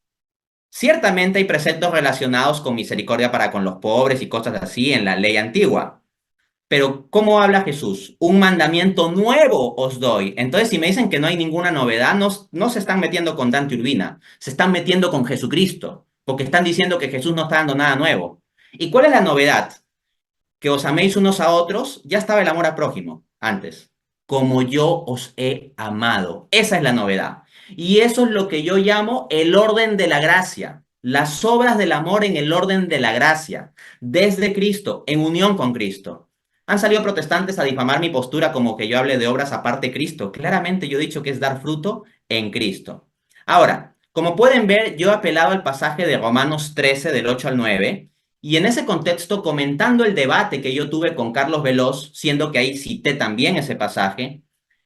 Ciertamente hay preceptos relacionados con misericordia para con los pobres y cosas así en la ley antigua. Pero, ¿cómo habla Jesús? Un mandamiento nuevo os doy. Entonces, si me dicen que no hay ninguna novedad, no se están metiendo con Dante Urbina, se están metiendo con Jesucristo, porque están diciendo que Jesús no está dando nada nuevo. ¿Y cuál es la novedad? Que os améis unos a otros, ya estaba el amor al prójimo antes, como yo os he amado. Esa es la novedad. Y eso es lo que yo llamo el orden de la gracia, las obras del amor en el orden de la gracia, desde Cristo, en unión con Cristo. Han salido protestantes a difamar mi postura como que yo hable de obras aparte de Cristo. Claramente yo he dicho que es dar fruto en Cristo. Ahora, como pueden ver, yo he apelado al pasaje de Romanos 13, del 8 al 9, y en ese contexto, comentando el debate que yo tuve con Carlos Veloz, siendo que ahí cité también ese pasaje,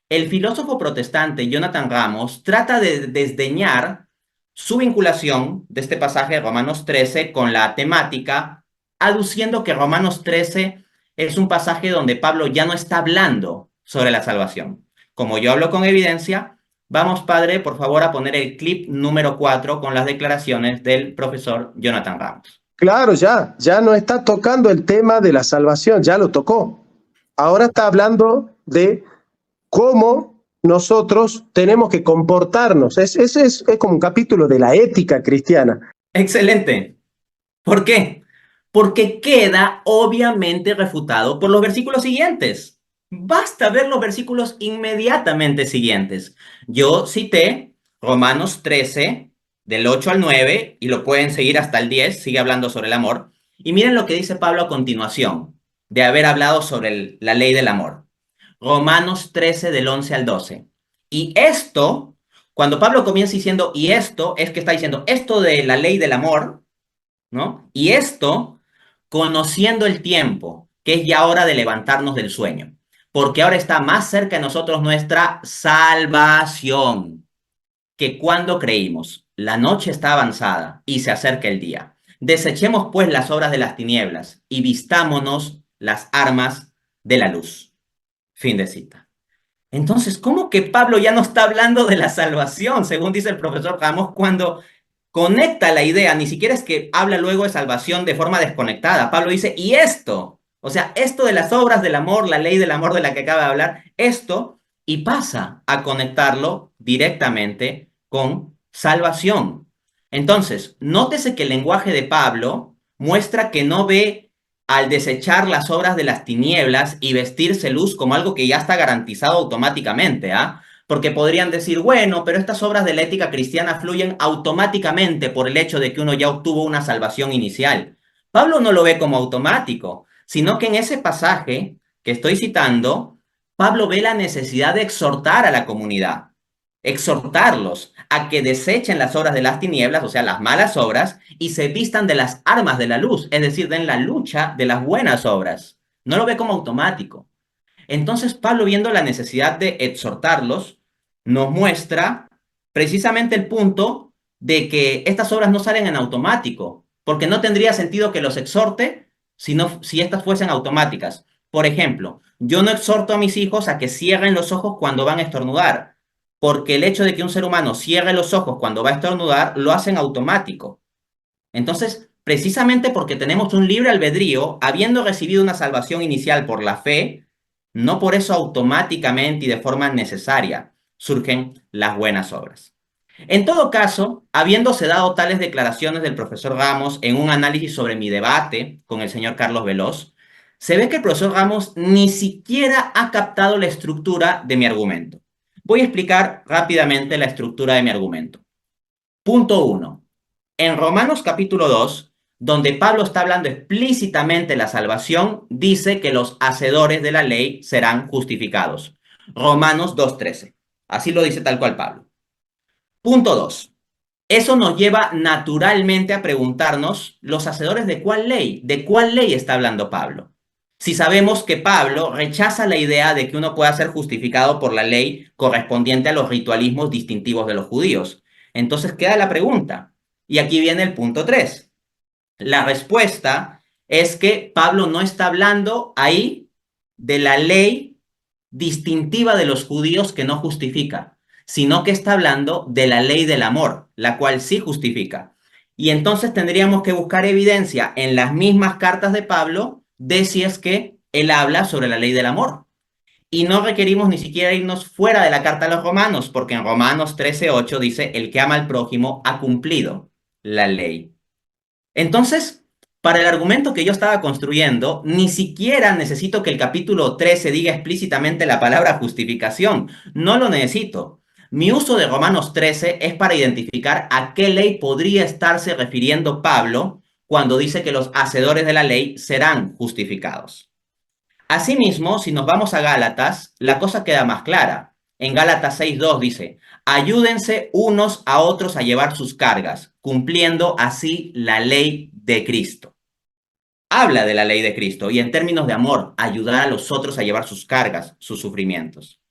el filósofo protestante Jonathan Ramos trata de desdeñar su vinculación de este pasaje de Romanos 13 con la temática, aduciendo que Romanos 13 es un pasaje donde Pablo ya no está hablando sobre la salvación. Como yo hablo con evidencia, vamos, padre, por favor, a poner el clip número 4 con las declaraciones del profesor Jonathan Ramos. Claro, ya no está tocando el tema de la salvación, ya lo tocó. Ahora está hablando de cómo nosotros tenemos que comportarnos. Es como un capítulo de la ética cristiana. Excelente. ¿Por qué? Porque queda obviamente refutado por los versículos siguientes. Basta ver los versículos inmediatamente siguientes. Yo cité Romanos 13, del 8 al 9, y lo pueden seguir hasta el 10, sigue hablando sobre el amor. Y miren lo que dice Pablo a continuación, de haber hablado sobre la ley del amor. Romanos 13, del 11 al 12. Y esto, cuando Pablo comienza diciendo, y esto, es que está diciendo, esto de la ley del amor, ¿no? Y esto, conociendo el tiempo, que es ya hora de levantarnos del sueño, porque ahora está más cerca de nosotros nuestra salvación que cuando creímos. La noche está avanzada y se acerca el día. Desechemos pues las obras de las tinieblas y vistámonos las armas de la luz. Fin de cita. Entonces, ¿cómo que Pablo ya no está hablando de la salvación, según dice el profesor Ramos, cuando conecta la idea? Ni siquiera es que habla luego de salvación de forma desconectada. Pablo dice, y esto, O sea, esto de las obras del amor, la ley del amor de la que acaba de hablar, esto, y pasa a conectarlo directamente con salvación. Entonces, nótese que el lenguaje de Pablo muestra que no ve al desechar las obras de las tinieblas y vestirse luz como algo que ya está garantizado automáticamente, ¿ah? Porque podrían decir, bueno, pero estas obras de la ética cristiana fluyen automáticamente por el hecho de que uno ya obtuvo una salvación inicial. Pablo no lo ve como automático, sino que en ese pasaje que estoy citando, Pablo ve la necesidad de exhortar a la comunidad, exhortarlos a que desechen las obras de las tinieblas, o sea, las malas obras, y se vistan de las armas de la luz, es decir, den la lucha de las buenas obras. No lo ve como automático. Entonces, Pablo, viendo la necesidad de exhortarlos, nos muestra precisamente el punto de que estas obras no salen en automático, porque no tendría sentido que los exhorte si estas fuesen automáticas. Por ejemplo, yo no exhorto a mis hijos a que cierren los ojos cuando van a estornudar, porque el hecho de que un ser humano cierre los ojos cuando va a estornudar lo hacen automático. Entonces, precisamente porque tenemos un libre albedrío, habiendo recibido una salvación inicial por la fe, no por eso automáticamente y de forma necesaria surgen las buenas obras. En todo caso, habiéndose dado tales declaraciones del profesor Ramos en un análisis sobre mi debate con el señor Carlos Veloz, se ve que el profesor Ramos ni siquiera ha captado la estructura de mi argumento. Voy a explicar rápidamente la estructura de mi argumento. Punto 1. En Romanos capítulo 2, donde Pablo está hablando explícitamente de la salvación, dice que los hacedores de la ley serán justificados. Romanos 2:13. Así lo dice tal cual Pablo. Punto 2. Eso nos lleva naturalmente a preguntarnos, ¿los hacedores de cuál ley? ¿De cuál ley está hablando Pablo? Si sabemos que Pablo rechaza la idea de que uno pueda ser justificado por la ley correspondiente a los ritualismos distintivos de los judíos. Entonces queda la pregunta. Y aquí viene el punto 3. La respuesta es que Pablo no está hablando ahí de la ley distintiva de los judíos que no justifica, sino que está hablando de la ley del amor, la cual sí justifica. Y entonces tendríamos que buscar evidencia en las mismas cartas de Pablo de si es que él habla sobre la ley del amor. Y no requerimos ni siquiera irnos fuera de la carta a los romanos, porque en Romanos 13:8 dice, el que ama al prójimo ha cumplido la ley. Entonces, para el argumento que yo estaba construyendo, ni siquiera necesito que el capítulo 13 diga explícitamente la palabra justificación. No lo necesito. Mi uso de Romanos 13 es para identificar a qué ley podría estarse refiriendo Pablo cuando dice que los hacedores de la ley serán justificados. Asimismo, si nos vamos a Gálatas, la cosa queda más clara. En Gálatas 6:2 dice, ayúdense unos a otros a llevar sus cargas, cumpliendo así la ley de Cristo. Habla de la ley de Cristo y en términos de amor, ayudar a los otros a llevar sus cargas, sus sufrimientos.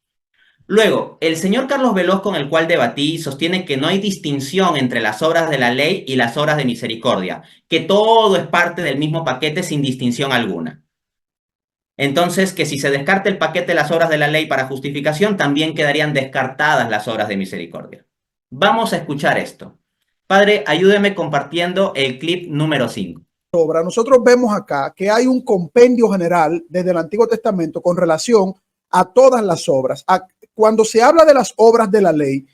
Luego, el señor Carlos Veloz, con el cual debatí, sostiene que no hay distinción entre las obras de la ley y las obras de misericordia, que todo es parte del mismo paquete sin distinción alguna. Entonces, que si se descarta el paquete de las obras de la ley para justificación, también quedarían descartadas las obras de misericordia. Vamos a escuchar esto. Padre, ayúdeme compartiendo el clip número 5. Nosotros vemos acá que hay un compendio general desde el Antiguo Testamento con relación a todas las obras. Cuando se habla de las obras de la ley,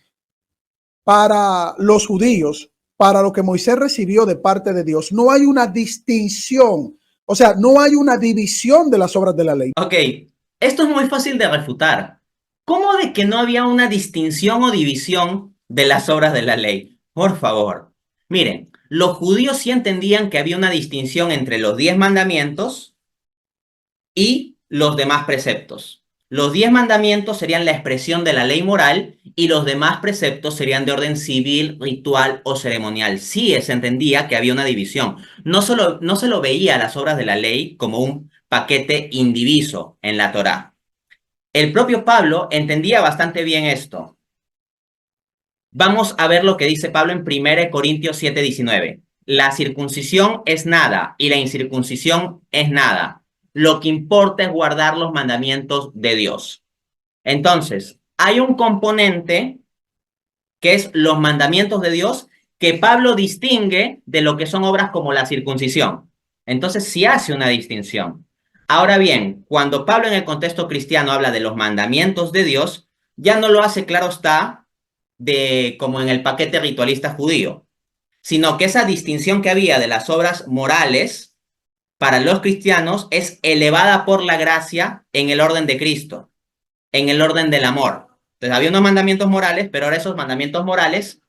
para los judíos, para lo que Moisés recibió de parte de Dios, no hay una distinción. O sea, no hay una división de las obras de la ley. Ok, esto es muy fácil de refutar. ¿Cómo de que no había una distinción o división de las obras de la ley? Por favor. Miren, los judíos sí entendían que había una distinción entre los 10 mandamientos y los demás preceptos. Los 10 mandamientos serían la expresión de la ley moral y los demás preceptos serían de orden civil, ritual o ceremonial. Sí se entendía que había una división. No se lo veía a las obras de la ley como un paquete indiviso en la Torá. El propio Pablo entendía bastante bien esto. Vamos a ver lo que dice Pablo en 1 Corintios 7:19. La circuncisión es nada y la incircuncisión es nada. Lo que importa es guardar los mandamientos de Dios. Entonces, hay un componente que es los mandamientos de Dios que Pablo distingue de lo que son obras como la circuncisión. Entonces, sí hace una distinción. Ahora bien, cuando Pablo en el contexto cristiano habla de los mandamientos de Dios, ya no lo hace claro está como en el paquete ritualista judío, sino que esa distinción que había de las obras morales para los cristianos es elevada por la gracia en el orden de Cristo, en el orden del amor. Entonces había unos mandamientos morales, pero ahora esos mandamientos morales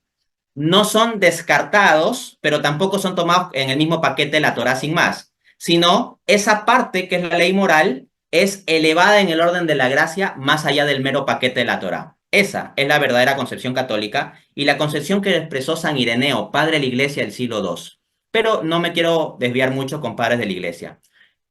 no son descartados, pero tampoco son tomados en el mismo paquete de la Torá sin más, sino esa parte que es la ley moral es elevada en el orden de la gracia más allá del mero paquete de la Torá. Esa es la verdadera concepción católica y la concepción que expresó San Ireneo, padre de la iglesia del siglo II. Pero no me quiero desviar mucho con padres de la iglesia.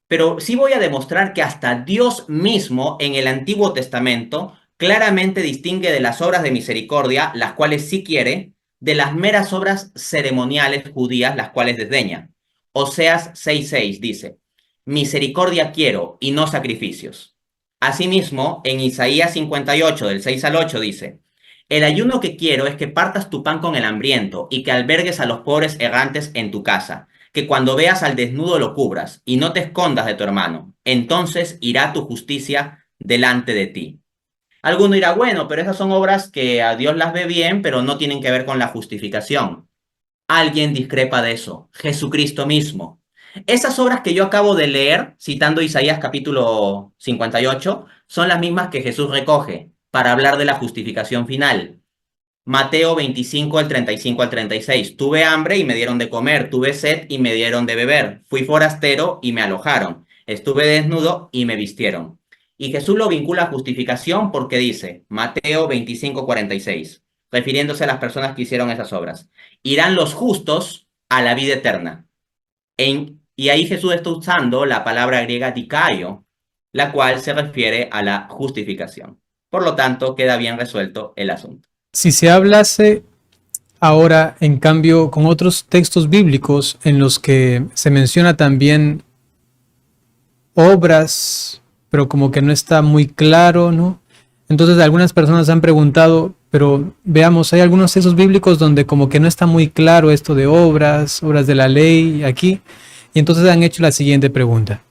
Pero sí voy a demostrar que hasta Dios mismo en el Antiguo Testamento claramente distingue de las obras de misericordia, las cuales sí quiere, de las meras obras ceremoniales judías, las cuales desdeña. Oseas 6:6 dice, misericordia quiero y no sacrificios. Asimismo, en Isaías 58, del 6 al 8 dice, el ayuno que quiero es que partas tu pan con el hambriento y que albergues a los pobres errantes en tu casa, que cuando veas al desnudo lo cubras y no te escondas de tu hermano, entonces irá tu justicia delante de ti. Alguno dirá, bueno, pero esas son obras que a Dios las ve bien, pero no tienen que ver con la justificación. Alguien discrepa de eso, Jesucristo mismo. Esas obras que yo acabo de leer, citando Isaías capítulo 58, son las mismas que Jesús recoge para hablar de la justificación final. Mateo 25, del 35 al 36. Tuve hambre y me dieron de comer, tuve sed y me dieron de beber, fui forastero y me alojaron, estuve desnudo y me vistieron. Y Jesús lo vincula a justificación porque dice, Mateo 25, 46, refiriéndose a las personas que hicieron esas obras, irán los justos a la vida eterna. Y ahí Jesús está usando la palabra griega dikaio, la cual se refiere a la justificación. Por lo tanto, queda bien resuelto el asunto. Si se hablase ahora, en cambio, con otros textos bíblicos en los que se menciona también obras, pero como que no está muy claro, ¿no? Entonces algunas personas han preguntado, pero veamos, hay algunos textos bíblicos donde como que no está muy claro esto de obras de la ley aquí, y entonces han hecho la siguiente pregunta.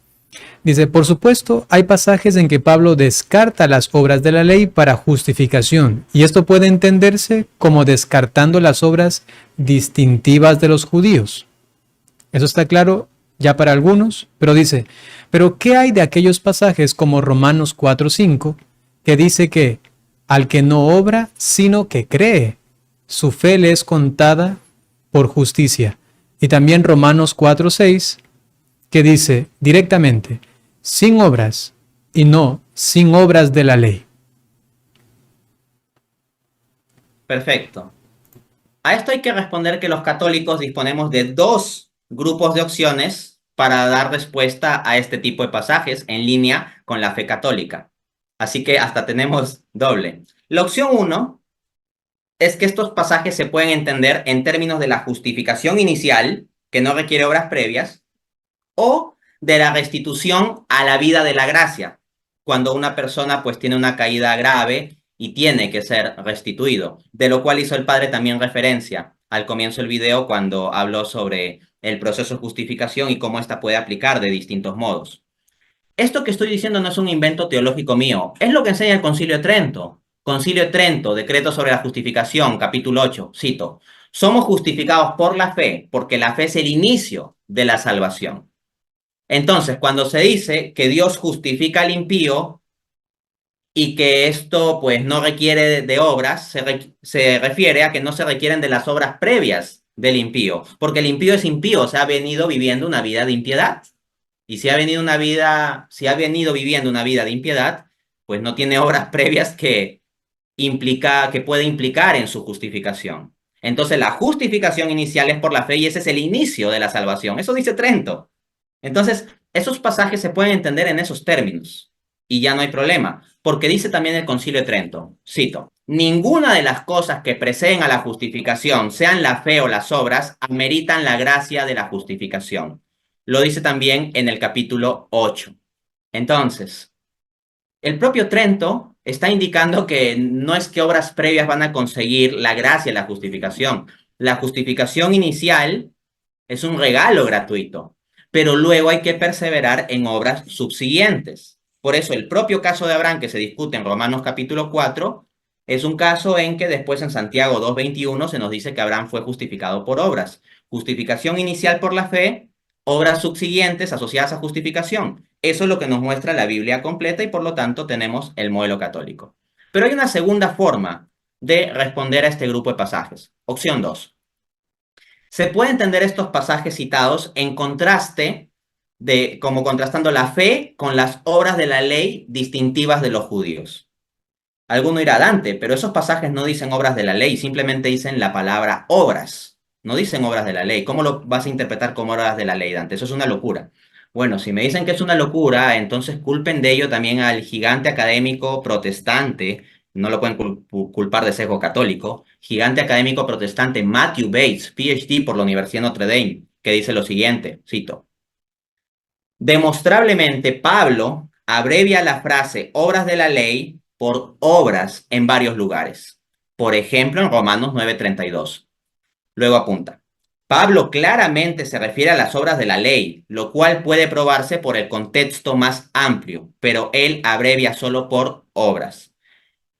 Dice, por supuesto, hay pasajes en que Pablo descarta las obras de la ley para justificación, y esto puede entenderse como descartando las obras distintivas de los judíos. Eso está claro ya para algunos, pero dice, ¿pero qué hay de aquellos pasajes como Romanos 4:5, que dice que al que no obra, sino que cree, su fe le es contada por justicia? Y también Romanos 4:6, que dice directamente, sin obras y no sin obras de la ley. Perfecto. A esto hay que responder que los católicos disponemos de dos grupos de opciones para dar respuesta a este tipo de pasajes en línea con la fe católica. Así que hasta tenemos doble. La opción 1 es que estos pasajes se pueden entender en términos de la justificación inicial, que no requiere obras previas, o de la restitución a la vida de la gracia, cuando una persona pues tiene una caída grave y tiene que ser restituido, de lo cual hizo el padre también referencia al comienzo del video cuando habló sobre el proceso de justificación y cómo ésta puede aplicar de distintos modos. Esto que estoy diciendo no es un invento teológico mío, es lo que enseña el Concilio de Trento. Concilio de Trento, decreto sobre la justificación, capítulo 8, cito, somos justificados por la fe, porque la fe es el inicio de la salvación. Entonces, cuando se dice que Dios justifica al impío y que esto pues no requiere de obras, se refiere a que no se requieren de las obras previas del impío, porque el impío es impío, o sea, ha venido viviendo una vida de impiedad. Y si ha venido viviendo una vida de impiedad, pues no tiene obras previas que puede implicar en su justificación. Entonces, la justificación inicial es por la fe y ese es el inicio de la salvación. Eso dice Trento. Entonces, esos pasajes se pueden entender en esos términos y ya no hay problema, porque dice también el Concilio de Trento, cito, ninguna de las cosas que preceden a la justificación, sean la fe o las obras, ameritan la gracia de la justificación. Lo dice también en el capítulo 8. Entonces, el propio Trento está indicando que no es que obras previas van a conseguir la gracia de la justificación. La justificación inicial es un regalo gratuito. pero luego hay que perseverar en obras subsiguientes. Por eso el propio caso de Abraham que se discute en Romanos capítulo 4 es un caso en que después en Santiago 2:21 se nos dice que Abraham fue justificado por obras. Justificación inicial por la fe, obras subsiguientes asociadas a justificación. Eso es lo que nos muestra la Biblia completa y por lo tanto tenemos el modelo católico. Pero hay una segunda forma de responder a este grupo de pasajes. Opción 2. Se puede entender estos pasajes citados en contraste como contrastando la fe con las obras de la ley distintivas de los judíos. Alguno dirá, Dante, pero esos pasajes no dicen obras de la ley, simplemente dicen la palabra obras. No dicen obras de la ley. ¿Cómo lo vas a interpretar como obras de la ley, Dante? Eso es una locura. Bueno, si me dicen que es una locura, entonces culpen de ello también al gigante académico protestante, no lo pueden culpar de sesgo católico, gigante académico protestante Matthew Bates, PhD por la Universidad de Notre Dame, que dice lo siguiente, cito: demostrablemente Pablo abrevia la frase obras de la ley por obras en varios lugares. Por ejemplo, en Romanos 9:32. Luego apunta: Pablo claramente se refiere a las obras de la ley, lo cual puede probarse por el contexto más amplio, pero él abrevia solo por obras.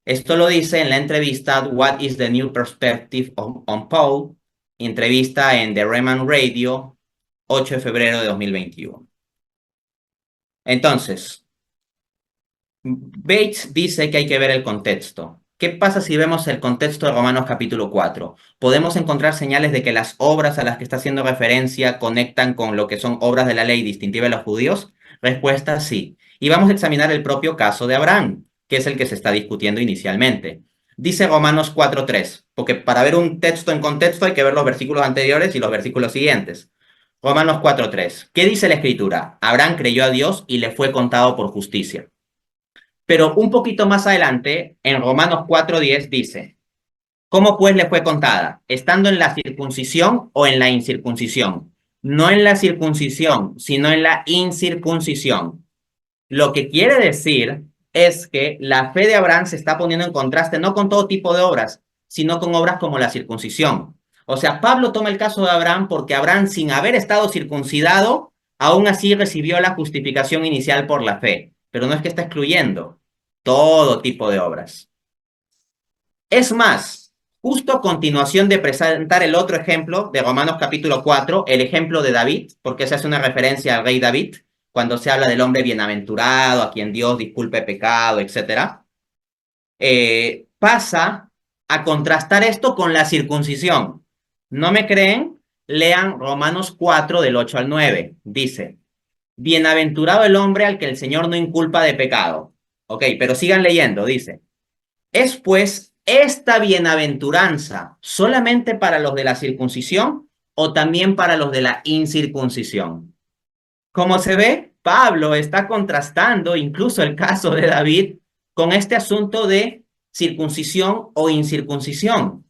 Esto lo dice en la entrevista What is the New Perspective on Paul, entrevista en The Rhema Radio, 8 de febrero de 2021. Entonces, Bates dice que hay que ver el contexto. ¿Qué pasa si vemos el contexto de Romanos capítulo 4? ¿Podemos encontrar señales de que las obras a las que está haciendo referencia conectan con lo que son obras de la ley distintiva de los judíos? Respuesta sí. Y vamos a examinar el propio caso de Abraham, que es el que se está discutiendo inicialmente. Dice Romanos 4:3, porque para ver un texto en contexto hay que ver los versículos anteriores y los versículos siguientes. Romanos 4:3. ¿Qué dice la Escritura? Abraham creyó a Dios y le fue contado por justicia. Pero un poquito más adelante, en Romanos 4:10 dice: ¿cómo pues le fue contada? ¿Estando en la circuncisión o en la incircuncisión? No en la circuncisión, sino en la incircuncisión. Lo que quiere decir es que la fe de Abraham se está poniendo en contraste no con todo tipo de obras, sino con obras como la circuncisión. O sea, Pablo toma el caso de Abraham porque Abraham, sin haber estado circuncidado, aún así recibió la justificación inicial por la fe. Pero no es que está excluyendo todo tipo de obras. Es más, justo a continuación de presentar el otro ejemplo de Romanos capítulo 4, el ejemplo de David, porque se hace una referencia al rey David, cuando se habla del hombre bienaventurado, a quien Dios disculpe pecado, etc., pasa a contrastar esto con la circuncisión. ¿No me creen? Lean Romanos 4 del 8 al 9. Dice: bienaventurado el hombre al que el Señor no inculpa de pecado. Ok, pero sigan leyendo, dice: ¿es pues esta bienaventuranza solamente para los de la circuncisión o también para los de la incircuncisión? Como se ve, Pablo está contrastando incluso el caso de David con este asunto de circuncisión o incircuncisión.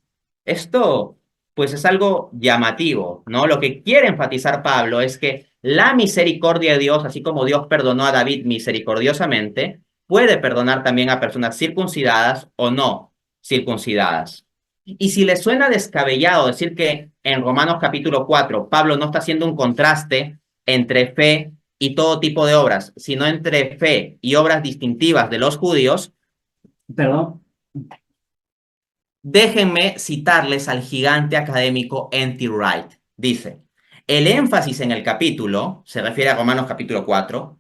Esto, pues, es algo llamativo, ¿no? Lo que quiere enfatizar Pablo es que la misericordia de Dios, así como Dios perdonó a David misericordiosamente, puede perdonar también a personas circuncidadas o no circuncidadas. Y si les suena descabellado decir que en Romanos capítulo 4 Pablo no está haciendo un contraste entre fe y todo tipo de obras, sino entre fe y obras distintivas de los judíos, perdón, déjenme citarles al gigante académico N.T. Wright. Dice: el énfasis en el capítulo, se refiere a Romanos capítulo 4,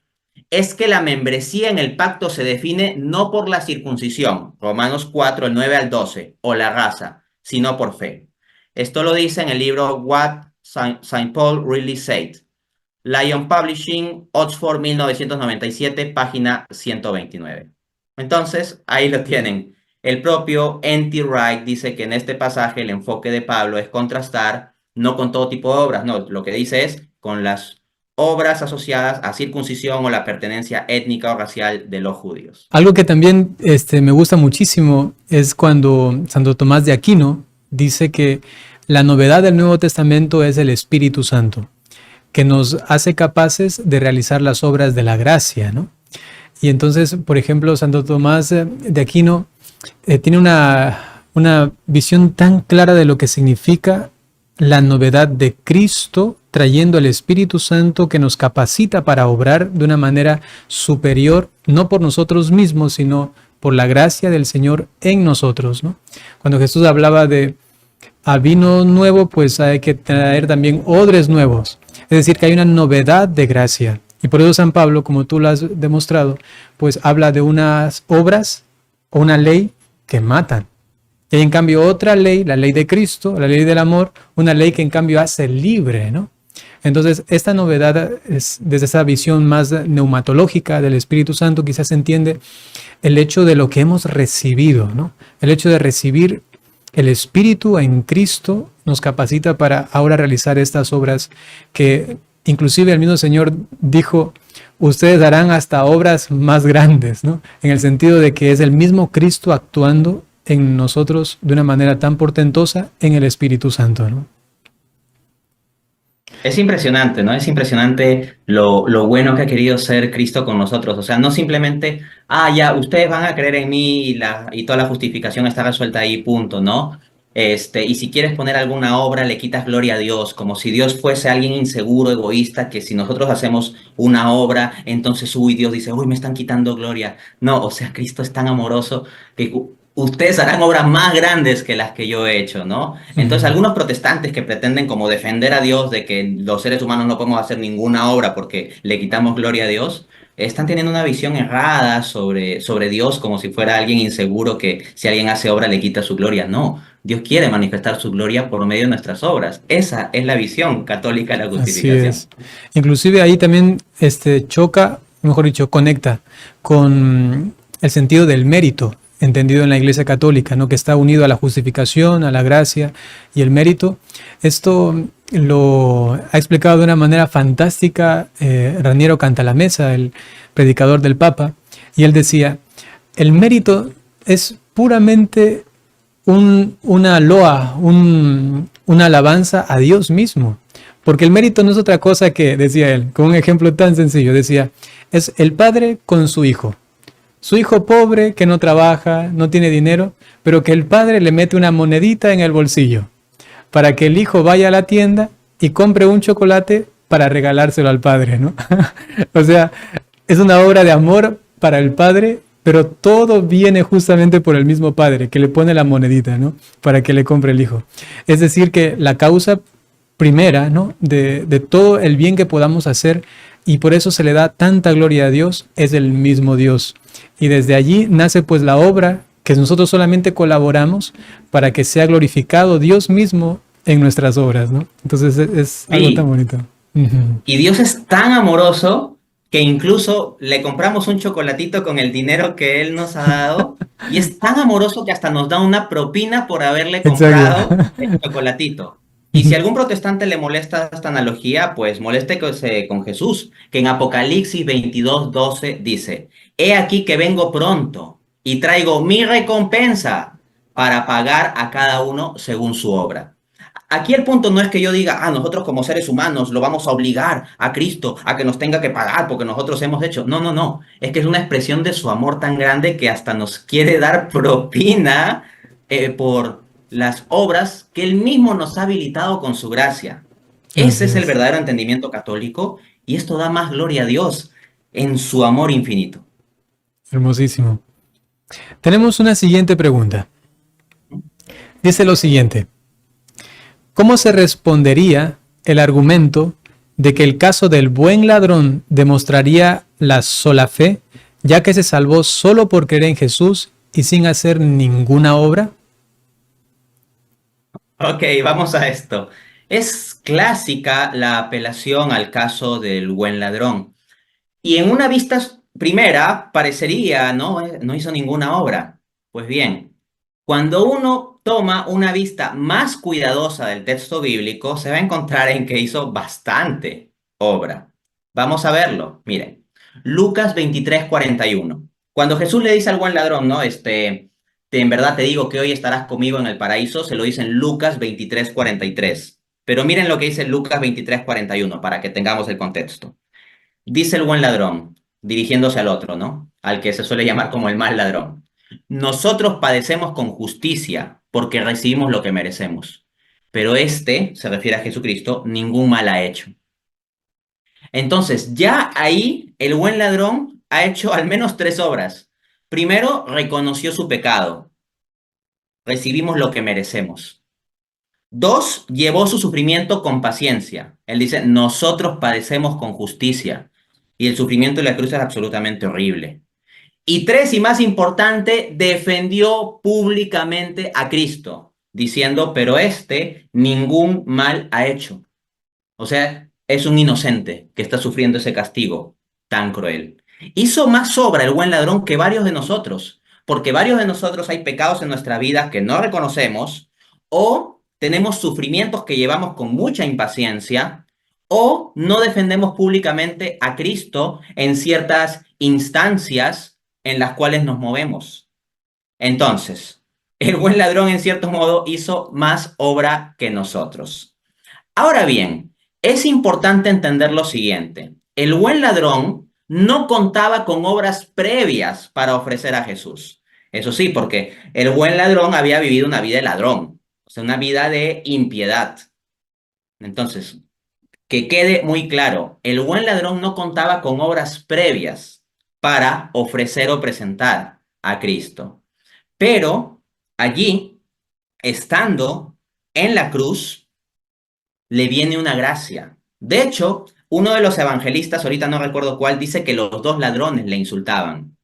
es que la membresía en el pacto se define no por la circuncisión, Romanos 4, el 9 al 12, o la raza, sino por fe. Esto lo dice en el libro What St. Paul Really Said, Lion Publishing, Oxford, 1997, página 129. Entonces, ahí lo tienen. El propio N.T. Wright dice que en este pasaje el enfoque de Pablo es contrastar no con todo tipo de obras, no, lo que dice es con las obras asociadas a circuncisión o la pertenencia étnica o racial de los judíos. Algo que también me gusta muchísimo es cuando Santo Tomás de Aquino dice que la novedad del Nuevo Testamento es el Espíritu Santo, que nos hace capaces de realizar las obras de la gracia, ¿no? Y entonces, por ejemplo, Santo Tomás de Aquino tiene una visión tan clara de lo que significa la novedad de Cristo trayendo el Espíritu Santo que nos capacita para obrar de una manera superior, no por nosotros mismos, sino por la gracia del Señor en nosotros, ¿no? Cuando Jesús hablaba de a vino nuevo, pues hay que traer también odres nuevos. Es decir, que hay una novedad de gracia. Y por eso San Pablo, como tú lo has demostrado, pues habla de unas obras o una ley que matan. Y hay en cambio otra ley, la ley de Cristo, la ley del amor, una ley que en cambio hace libre, ¿no? Entonces, esta novedad es desde esa visión más neumatológica del Espíritu Santo, quizás se entiende el hecho de lo que hemos recibido, ¿no? El hecho de recibir el Espíritu en Cristo nos capacita para ahora realizar estas obras que inclusive el mismo Señor dijo, ustedes harán hasta obras más grandes, ¿no? En el sentido de que es el mismo Cristo actuando en nosotros de una manera tan portentosa en el Espíritu Santo, ¿no? Es impresionante, ¿no? Es impresionante lo bueno que ha querido ser Cristo con nosotros. O sea, no simplemente, ya, ustedes van a creer en mí y toda la justificación está resuelta ahí, punto, ¿no? Y si quieres poner alguna obra, le quitas gloria a Dios, como si Dios fuese alguien inseguro, egoísta, que si nosotros hacemos una obra, entonces, Dios dice, me están quitando gloria. No, o sea, Cristo es tan amoroso que ustedes harán obras más grandes que las que yo he hecho, ¿no? Entonces, algunos protestantes que pretenden como defender a Dios de que los seres humanos no podemos hacer ninguna obra porque le quitamos gloria a Dios, están teniendo una visión errada sobre Dios como si fuera alguien inseguro que si alguien hace obra le quita su gloria. No, Dios quiere manifestar su gloria por medio de nuestras obras. Esa es la visión católica de la Así justificación. es. Inclusive ahí también choca, mejor dicho, conecta con el sentido del mérito, entendido en la Iglesia Católica, ¿no? Que está unido a la justificación, a la gracia y el mérito. Esto lo ha explicado de una manera fantástica Raniero Cantalamessa, el predicador del Papa, y él decía, el mérito es puramente una loa, una alabanza a Dios mismo. Porque el mérito no es otra cosa que, decía él, con un ejemplo tan sencillo, decía, es el padre con su hijo. Su hijo pobre que no trabaja, no tiene dinero, pero que el padre le mete una monedita en el bolsillo para que el hijo vaya a la tienda y compre un chocolate para regalárselo al padre, ¿no? O sea, es una obra de amor para el padre, pero todo viene justamente por el mismo padre que le pone la monedita, ¿no? Para que le compre el hijo. Es decir, que la causa primera, ¿no? de todo el bien que podamos hacer, y por eso se le da tanta gloria a Dios, es el mismo Dios. Y desde allí nace pues la obra que nosotros solamente colaboramos para que sea glorificado Dios mismo en nuestras obras, ¿no? Entonces es algo tan bonito. Y Dios es tan amoroso que incluso le compramos un chocolatito con el dinero que Él nos ha dado, y es tan amoroso que hasta nos da una propina por haberle comprado el chocolatito. Y si a algún protestante le molesta esta analogía, pues moléstese con Jesús, que en Apocalipsis 22:12 dice, he aquí que vengo pronto y traigo mi recompensa para pagar a cada uno según su obra. Aquí el punto no es que yo diga, nosotros como seres humanos lo vamos a obligar a Cristo a que nos tenga que pagar porque nosotros hemos hecho. No, no, no. Es que es una expresión de su amor tan grande que hasta nos quiere dar propina por las obras que Él mismo nos ha habilitado con su gracia. Ese es el verdadero entendimiento católico, y esto da más gloria a Dios en su amor infinito. Hermosísimo. Tenemos una siguiente pregunta. Dice lo siguiente. ¿Cómo se respondería el argumento de que el caso del buen ladrón demostraría la sola fe, ya que se salvó solo por creer en Jesús y sin hacer ninguna obra? Ok, vamos a esto. Es clásica la apelación al caso del buen ladrón. Y en una vista primera parecería, ¿no? No hizo ninguna obra. Pues bien, cuando uno toma una vista más cuidadosa del texto bíblico, se va a encontrar en que hizo bastante obra. Vamos a verlo. Miren, Lucas 23:41. Cuando Jesús le dice al buen ladrón, ¿no? En verdad te digo que hoy estarás conmigo en el paraíso, se lo dice en Lucas 23:43. Pero miren lo que dice Lucas 23:41 para que tengamos el contexto. Dice el buen ladrón, dirigiéndose al otro, ¿no? Al que se suele llamar como el mal ladrón. Nosotros padecemos con justicia porque recibimos lo que merecemos. pero este, se refiere a Jesucristo, ningún mal ha hecho. Entonces, ya ahí el buen ladrón ha hecho al menos 3 obras. Primero, reconoció su pecado. Recibimos lo que merecemos. 2, llevó su sufrimiento con paciencia. Él dice, nosotros padecemos con justicia. Y el sufrimiento de la cruz es absolutamente horrible. Y 3, y más importante, defendió públicamente a Cristo, diciendo, pero este ningún mal ha hecho. O sea, es un inocente que está sufriendo ese castigo tan cruel. Hizo más obra el buen ladrón que varios de nosotros, porque varios de nosotros hay pecados en nuestra vida que no reconocemos, o tenemos sufrimientos que llevamos con mucha impaciencia, o no defendemos públicamente a Cristo en ciertas instancias en las cuales nos movemos. Entonces, el buen ladrón en cierto modo hizo más obra que nosotros. Ahora bien, es importante entender lo siguiente. El buen ladrón no contaba con obras previas para ofrecer a Jesús. Eso sí, porque el buen ladrón había vivido una vida de ladrón, o sea, una vida de impiedad. Entonces, que quede muy claro, el buen ladrón no contaba con obras previas para ofrecer o presentar a Cristo. Pero allí, estando en la cruz, le viene una gracia. De hecho, uno de los evangelistas, ahorita no recuerdo cuál, dice que los 2 ladrones le insultaban.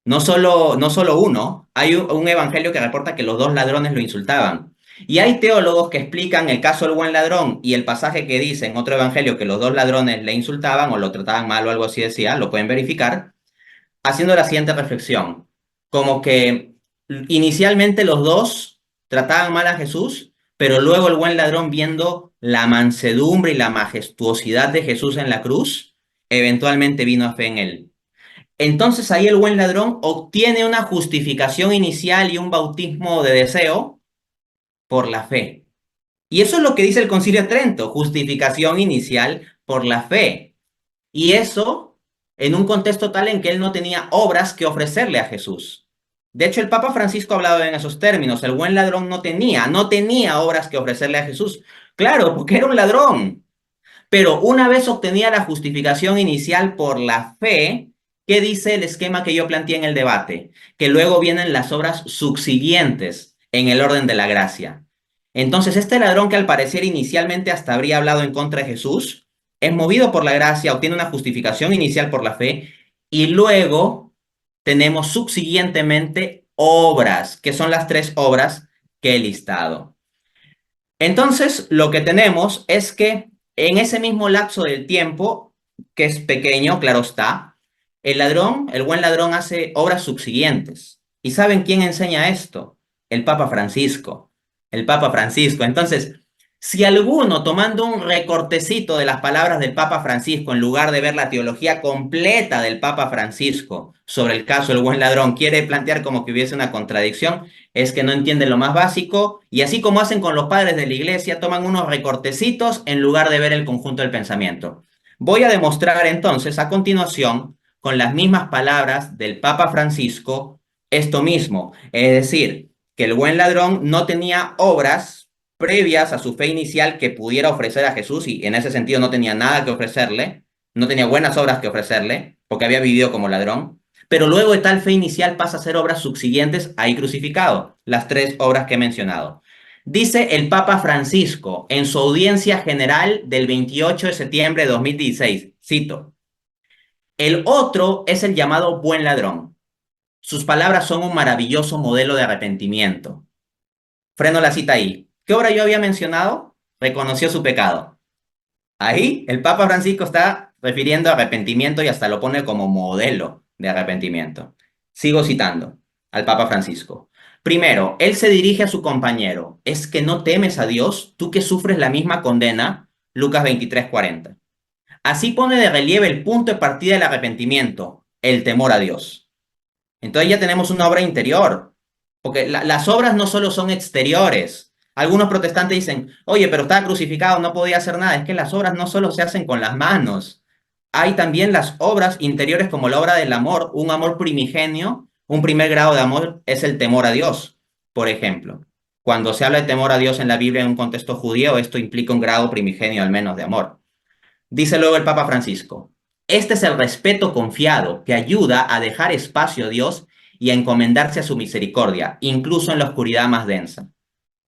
No solo uno, hay un evangelio que reporta que los 2 ladrones lo insultaban. Y hay teólogos que explican el caso del buen ladrón y el pasaje que dice en otro evangelio que los 2 ladrones le insultaban o lo trataban mal o algo así decía, lo pueden verificar, haciendo la siguiente reflexión. Como que inicialmente los dos trataban mal a Jesús, pero luego el buen ladrón, viendo la mansedumbre y la majestuosidad de Jesús en la cruz, eventualmente vino a fe en él. Entonces ahí el buen ladrón obtiene una justificación inicial y un bautismo de deseo por la fe. Y eso es lo que dice el Concilio de Trento, justificación inicial por la fe. Y eso en un contexto tal en que él no tenía obras que ofrecerle a Jesús. De hecho, el Papa Francisco ha hablado en esos términos. El buen ladrón no tenía obras que ofrecerle a Jesús. Claro, porque era un ladrón. Pero una vez obtenía la justificación inicial por la fe, ¿qué dice el esquema que yo planteé en el debate? Que luego vienen las obras subsiguientes en el orden de la gracia. Entonces, este ladrón, que al parecer inicialmente hasta habría hablado en contra de Jesús, es movido por la gracia, obtiene una justificación inicial por la fe, y luego tenemos subsiguientemente obras, que son las 3 obras que he listado. Entonces, lo que tenemos es que en ese mismo lapso del tiempo, que es pequeño, claro está, el buen ladrón hace obras subsiguientes. ¿Y saben quién enseña esto? El Papa Francisco. El Papa Francisco. Entonces, si alguno, tomando un recortecito de las palabras del Papa Francisco, en lugar de ver la teología completa del Papa Francisco sobre el caso del buen ladrón, quiere plantear como que hubiese una contradicción, es que no entienden lo más básico, y así como hacen con los padres de la iglesia, toman unos recortecitos en lugar de ver el conjunto del pensamiento. Voy a demostrar entonces a continuación, con las mismas palabras del Papa Francisco, esto mismo, es decir, que el buen ladrón no tenía obras previas a su fe inicial que pudiera ofrecer a Jesús, y en ese sentido no tenía nada que ofrecerle, no tenía buenas obras que ofrecerle, porque había vivido como ladrón, pero luego de tal fe inicial pasa a hacer obras subsiguientes ahí crucificado, las 3 obras que he mencionado. Dice el Papa Francisco en su audiencia general del 28 de septiembre de 2016, cito, el otro es el llamado buen ladrón. Sus palabras son un maravilloso modelo de arrepentimiento. Freno la cita ahí. ¿Qué obra yo había mencionado? Reconoció su pecado. Ahí el Papa Francisco está refiriendo a arrepentimiento y hasta lo pone como modelo de arrepentimiento. Sigo citando al Papa Francisco. Primero, él se dirige a su compañero. ¿Es que no temes a Dios, tú que sufres la misma condena? Lucas 23:40. Así pone de relieve el punto de partida del arrepentimiento, el temor a Dios. Entonces ya tenemos una obra interior, porque las obras no solo son exteriores. Algunos protestantes dicen, oye, pero estaba crucificado, no podía hacer nada. Es que las obras no solo se hacen con las manos. Hay también las obras interiores como la obra del amor, un amor primigenio, un primer grado de amor es el temor a Dios, por ejemplo. Cuando se habla de temor a Dios en la Biblia en un contexto judío, esto implica un grado primigenio al menos de amor. Dice luego el Papa Francisco, este es el respeto confiado que ayuda a dejar espacio a Dios y a encomendarse a su misericordia, incluso en la oscuridad más densa.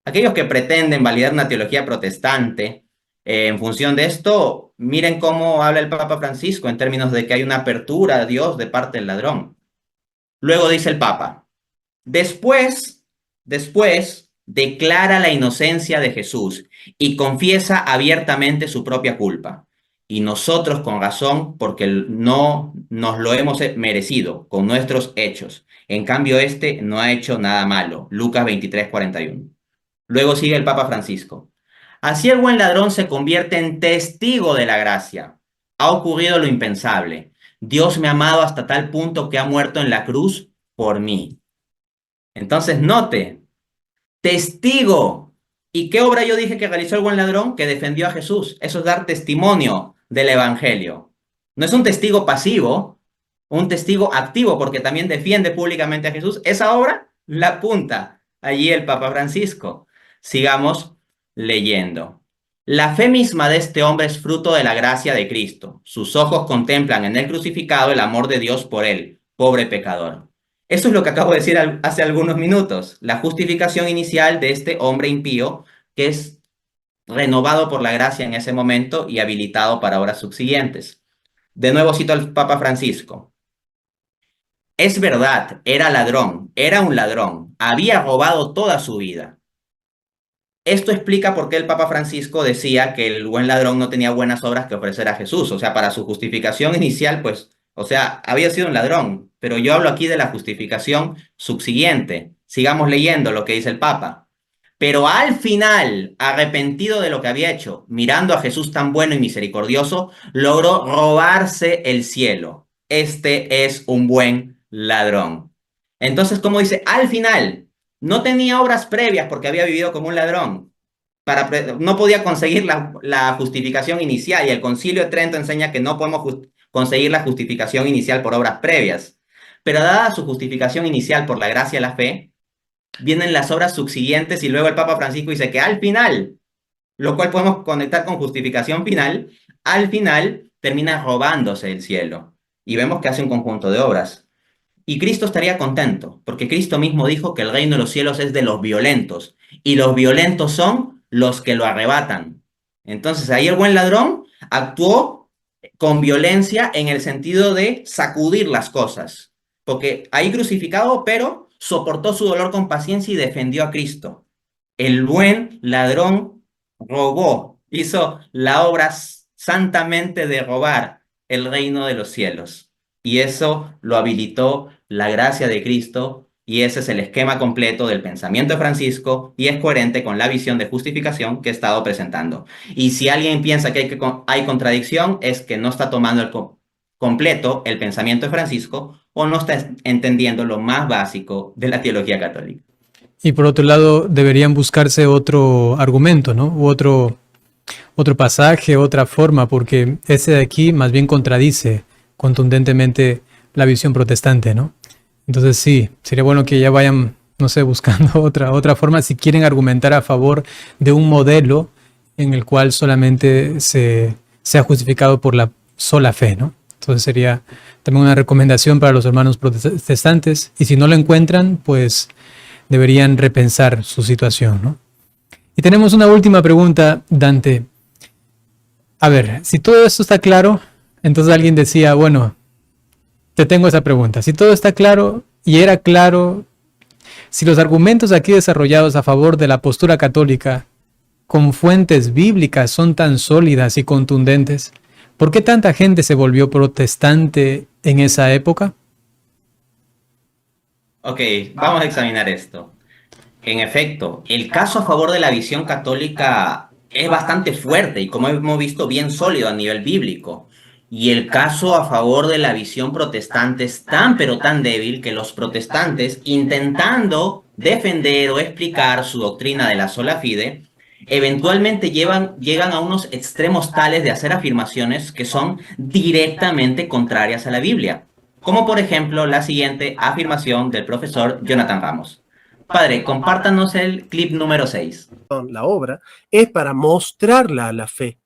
Aquellos que pretenden validar una teología protestante, en función de esto, miren cómo habla el Papa Francisco en términos de que hay una apertura a Dios de parte del ladrón. Luego dice el Papa, después, declara la inocencia de Jesús y confiesa abiertamente su propia culpa. Y nosotros con razón, porque no nos lo hemos merecido con nuestros hechos. En cambio, este no ha hecho nada malo. Lucas 23:41. Luego sigue el Papa Francisco. Así el buen ladrón se convierte en testigo de la gracia. Ha ocurrido lo impensable. Dios me ha amado hasta tal punto que ha muerto en la cruz por mí. Entonces, note, testigo. ¿Y qué obra yo dije que realizó el buen ladrón? Que defendió a Jesús. Eso es dar testimonio del Evangelio. No es un testigo pasivo, un testigo activo, porque también defiende públicamente a Jesús. Esa obra la apunta allí el Papa Francisco. Sigamos leyendo. La fe misma de este hombre es fruto de la gracia de Cristo. Sus ojos contemplan en el crucificado el amor de Dios por él, pobre pecador. Eso es lo que acabo de decir hace algunos minutos. La justificación inicial de este hombre impío que es renovado por la gracia en ese momento y habilitado para obras subsiguientes. De nuevo cito al Papa Francisco. Es verdad, era ladrón, era un ladrón, había robado toda su vida. Esto explica por qué el Papa Francisco decía que el buen ladrón no tenía buenas obras que ofrecer a Jesús. O sea, para su justificación inicial, pues, o sea, había sido un ladrón. Pero yo hablo aquí de la justificación subsiguiente. Sigamos leyendo lo que dice el Papa. Pero al final, arrepentido de lo que había hecho, mirando a Jesús tan bueno y misericordioso, logró robarse el cielo. Este es un buen ladrón. Entonces, como dice, al final, no tenía obras previas porque había vivido como un ladrón. No podía conseguir la justificación inicial, y el Concilio de Trento enseña que no podemos conseguir la justificación inicial por obras previas. Pero dada su justificación inicial por la gracia y la fe, vienen las obras subsiguientes y luego el Papa Francisco dice que al final, lo cual podemos conectar con justificación final, al final termina robándose el cielo. Y vemos que hace un conjunto de obras. Y Cristo estaría contento, porque Cristo mismo dijo que el reino de los cielos es de los violentos, y los violentos son los que lo arrebatan. Entonces ahí el buen ladrón actuó con violencia en el sentido de sacudir las cosas, porque ahí crucificado, pero soportó su dolor con paciencia y defendió a Cristo. El buen ladrón robó, hizo la obra santamente de robar el reino de los cielos. Y eso lo habilitó la gracia de Cristo, y ese es el esquema completo del pensamiento de Francisco y es coherente con la visión de justificación que he estado presentando. Y si alguien piensa que hay contradicción, es que no está tomando completo el pensamiento de Francisco o no está entendiendo lo más básico de la teología católica. Y por otro lado, deberían buscarse otro argumento, ¿no? U otro pasaje, otra forma, porque ese de aquí más bien contradice contundentemente la visión protestante, ¿no? Entonces sí, sería bueno que ya vayan, no sé, buscando otra forma si quieren argumentar a favor de un modelo en el cual solamente se ha justificado por la sola fe, ¿no? Entonces sería también una recomendación para los hermanos protestantes, y si no lo encuentran, pues deberían repensar su situación, ¿no? Y tenemos una última pregunta, Dante. A ver, si todo esto está claro, entonces alguien decía, bueno, te tengo esa pregunta. Si todo está claro y era claro, si los argumentos aquí desarrollados a favor de la postura católica con fuentes bíblicas son tan sólidas y contundentes, ¿por qué tanta gente se volvió protestante en esa época? Ok, vamos a examinar esto. En efecto, el caso a favor de la visión católica es bastante fuerte y, como hemos visto, bien sólido a nivel bíblico. Y el caso a favor de la visión protestante es tan pero tan débil que los protestantes, intentando defender o explicar su doctrina de la sola fide, eventualmente llegan a unos extremos tales de hacer afirmaciones que son directamente contrarias a la Biblia. Como por ejemplo la siguiente afirmación del profesor Jonathan Ramos. Padre, compártanos el clip número 6. La obra es para mostrarla a la fe,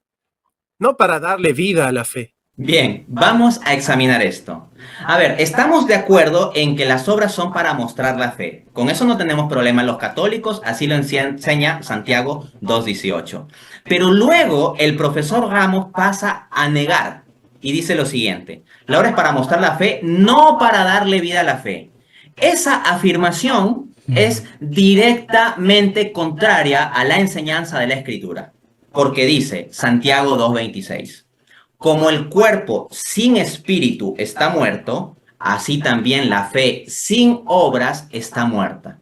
no para darle vida a la fe. Bien, vamos a examinar esto. A ver, estamos de acuerdo en que las obras son para mostrar la fe. Con eso no tenemos problema los católicos, así lo enseña Santiago 2:18. Pero luego el profesor Ramos pasa a negar y dice lo siguiente: la obra es para mostrar la fe, no para darle vida a la fe. Esa afirmación es directamente contraria a la enseñanza de la Escritura, porque dice Santiago 2:26. Como el cuerpo sin espíritu está muerto, así también la fe sin obras está muerta.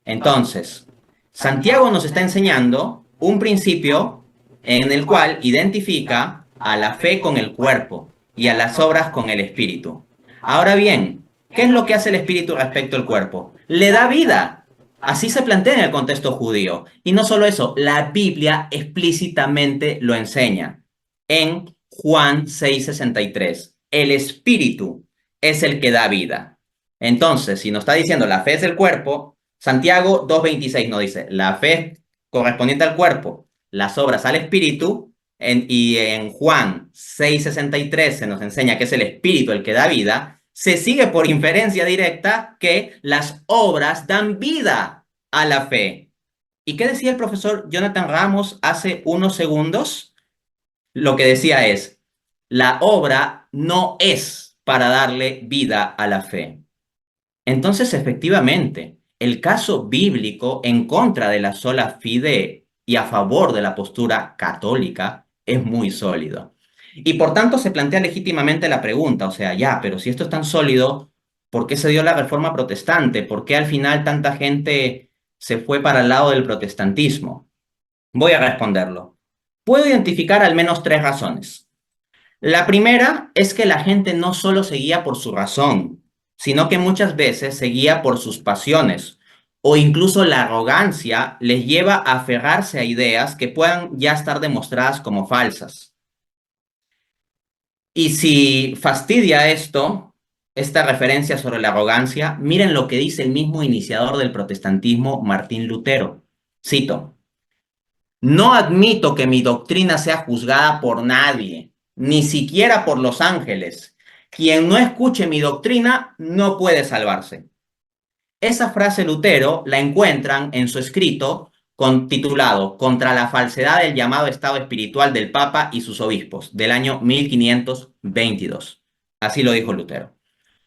Entonces, Santiago nos está enseñando un principio en el cual identifica a la fe con el cuerpo y a las obras con el espíritu. Ahora bien, ¿qué es lo que hace el espíritu respecto al cuerpo? Le da vida. Así se plantea en el contexto judío. Y no solo eso, la Biblia explícitamente lo enseña. En Juan 6:63, el espíritu es el que da vida. Entonces, si nos está diciendo la fe es el cuerpo, Santiago 2:26 nos dice la fe correspondiente al cuerpo, las obras al espíritu, y en Juan 6:63 se nos enseña que es el espíritu el que da vida. Se sigue por inferencia directa que las obras dan vida a la fe. ¿Y qué decía el profesor Jonathan Ramos hace unos segundos? Lo que decía es, la obra no es para darle vida a la fe. Entonces, efectivamente, el caso bíblico en contra de la sola fide y a favor de la postura católica es muy sólido. Y por tanto se plantea legítimamente la pregunta, o sea, ya, pero si esto es tan sólido, ¿por qué se dio la reforma protestante? ¿Por qué al final tanta gente se fue para el lado del protestantismo? Voy a responderlo. Puedo identificar al menos 3 razones. La primera es que la gente no solo seguía por su razón, sino que muchas veces seguía por sus pasiones, o incluso la arrogancia les lleva a aferrarse a ideas que puedan ya estar demostradas como falsas. Y si fastidia esto, esta referencia sobre la arrogancia, miren lo que dice el mismo iniciador del protestantismo, Martín Lutero. Cito: no admito que mi doctrina sea juzgada por nadie, ni siquiera por los ángeles. Quien no escuche mi doctrina no puede salvarse. Esa frase Lutero la encuentran en su escrito titulado Contra la falsedad del llamado estado espiritual del Papa y sus obispos, del año 1522. Así lo dijo Lutero.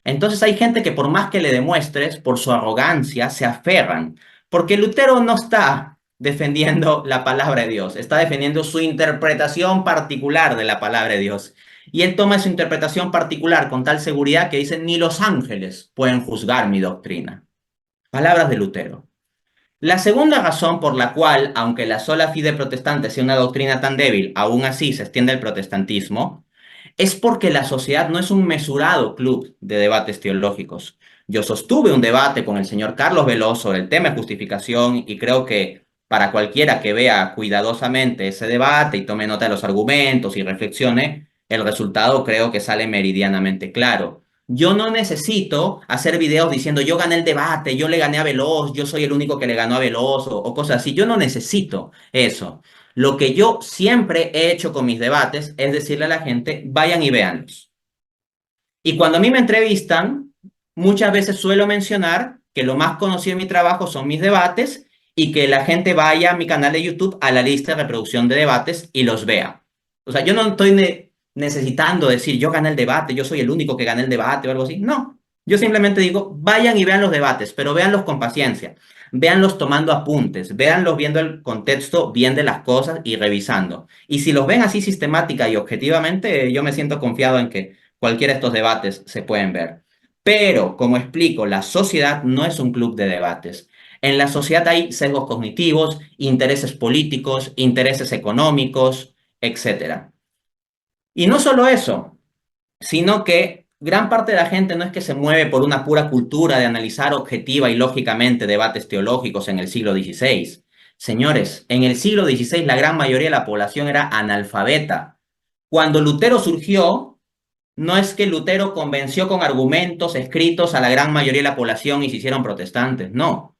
Entonces hay gente que por más que le demuestres, por su arrogancia, se aferran, porque Lutero no está defendiendo la palabra de Dios, está defendiendo su interpretación particular de la palabra de Dios. Y él toma su interpretación particular con tal seguridad que dice, ni los ángeles pueden juzgar mi doctrina. Palabras de Lutero. La segunda razón por la cual, aunque la sola fide protestante sea una doctrina tan débil, aún así se extiende el protestantismo, es porque la sociedad no es un mesurado club de debates teológicos. Yo sostuve un debate con el señor Carlos Veloz sobre el tema de justificación y creo que para cualquiera que vea cuidadosamente ese debate y tome nota de los argumentos y reflexione, el resultado creo que sale meridianamente claro. Yo no necesito hacer videos diciendo yo gané el debate, yo le gané a Veloz, yo soy el único que le ganó a Veloz o cosas así. Yo no necesito eso. Lo que yo siempre he hecho con mis debates es decirle a la gente, vayan y véanlos. Y cuando a mí me entrevistan, muchas veces suelo mencionar que lo más conocido en mi trabajo son mis debates y que la gente vaya a mi canal de YouTube a la lista de reproducción de debates y los vea. O sea, yo no estoy necesitando decir yo gané el debate, yo soy el único que gané el debate o algo así. No, yo simplemente digo, vayan y vean los debates, pero véanlos con paciencia. Véanlos tomando apuntes, véanlos viendo el contexto bien de las cosas y revisando. Y si los ven así sistemática y objetivamente, yo me siento confiado en que cualquiera de estos debates se pueden ver. Pero, como explico, la sociedad no es un club de debates. En la sociedad hay sesgos cognitivos, intereses políticos, intereses económicos, etc. Y no solo eso, sino que gran parte de la gente no es que se mueve por una pura cultura de analizar objetiva y lógicamente debates teológicos en el siglo XVI. Señores, en el siglo XVI la gran mayoría de la población era analfabeta. Cuando Lutero surgió, no es que Lutero convenció con argumentos escritos a la gran mayoría de la población y se hicieron protestantes, no.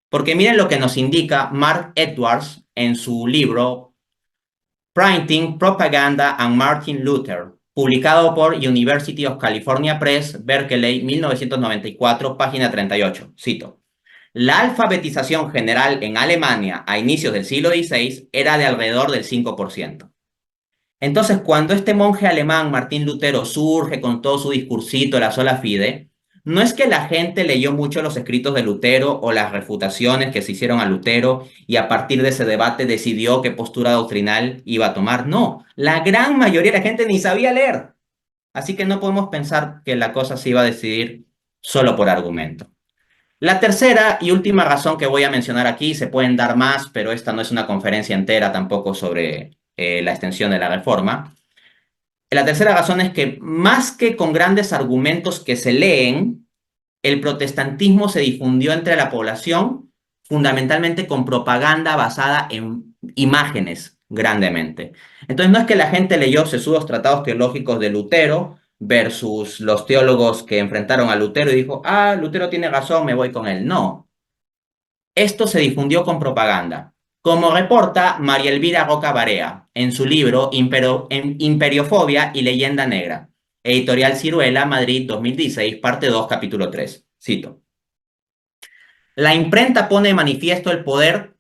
Porque miren lo que nos indica Mark Edwards en su libro Printing, Propaganda and Martin Luther, publicado por University of California Press, Berkeley, 1994, página 38. Cito: la alfabetización general en Alemania a inicios del siglo XVI era de alrededor del 5%. Entonces, cuando este monje alemán, Martín Lutero, surge con todo su discursito, la sola fide, no es que la gente leyó mucho los escritos de Lutero o las refutaciones que se hicieron a Lutero y a partir de ese debate decidió qué postura doctrinal iba a tomar. No, la gran mayoría de la gente ni sabía leer. Así que no podemos pensar que la cosa se iba a decidir solo por argumento. La tercera y última razón que voy a mencionar aquí, se pueden dar más, pero esta no es una conferencia entera tampoco sobre la extensión de la reforma. La tercera razón es que más que con grandes argumentos que se leen, el protestantismo se difundió entre la población fundamentalmente con propaganda basada en imágenes grandemente. Entonces no es que la gente leyó sesudos tratados teológicos de Lutero versus los teólogos que enfrentaron a Lutero y dijo, ah, Lutero tiene razón, me voy con él. No. Esto se difundió con propaganda, como reporta María Elvira Roca Barea en su libro Imperiofobia y Leyenda Negra, editorial Ciruela, Madrid, 2016, parte 2, capítulo 3. Cito: la imprenta pone de manifiesto el poder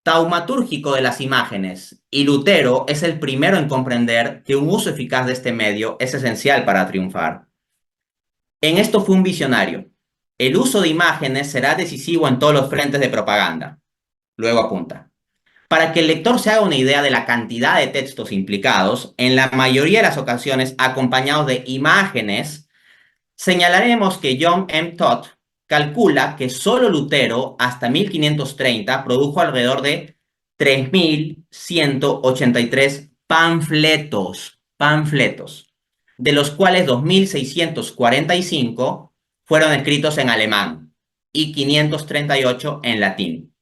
taumatúrgico de las imágenes, y Lutero es el primero en comprender que un uso eficaz de este medio es esencial para triunfar. En esto fue un visionario. El uso de imágenes será decisivo en todos los frentes de propaganda. Luego apunta: para que el lector se haga una idea de la cantidad de textos implicados, en la mayoría de las ocasiones acompañados de imágenes, señalaremos que John M. Todd calcula que solo Lutero hasta 1530 produjo alrededor de 3.183 panfletos, de los cuales 2.645 fueron escritos en alemán y 538 en latín.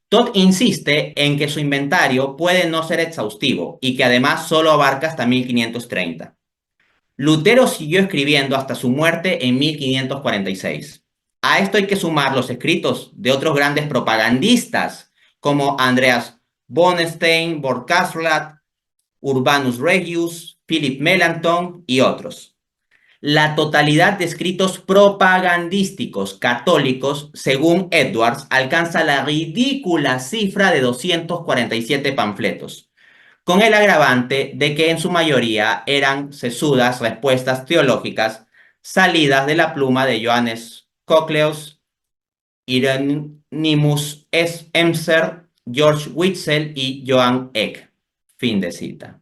Todd insiste en que su inventario puede no ser exhaustivo y que además solo abarca hasta 1530. Lutero siguió escribiendo hasta su muerte en 1546. A esto hay que sumar los escritos de otros grandes propagandistas como Andreas Bodenstein, Burkhard, Urbanus Regius, Philip Melanchthon y otros. La totalidad de escritos propagandísticos católicos, según Edwards, alcanza la ridícula cifra de 247 panfletos, con el agravante de que en su mayoría eran sesudas respuestas teológicas salidas de la pluma de Johannes Cochleus, Hieronymus Emser, George Witzel y Johann Eck. Fin de cita.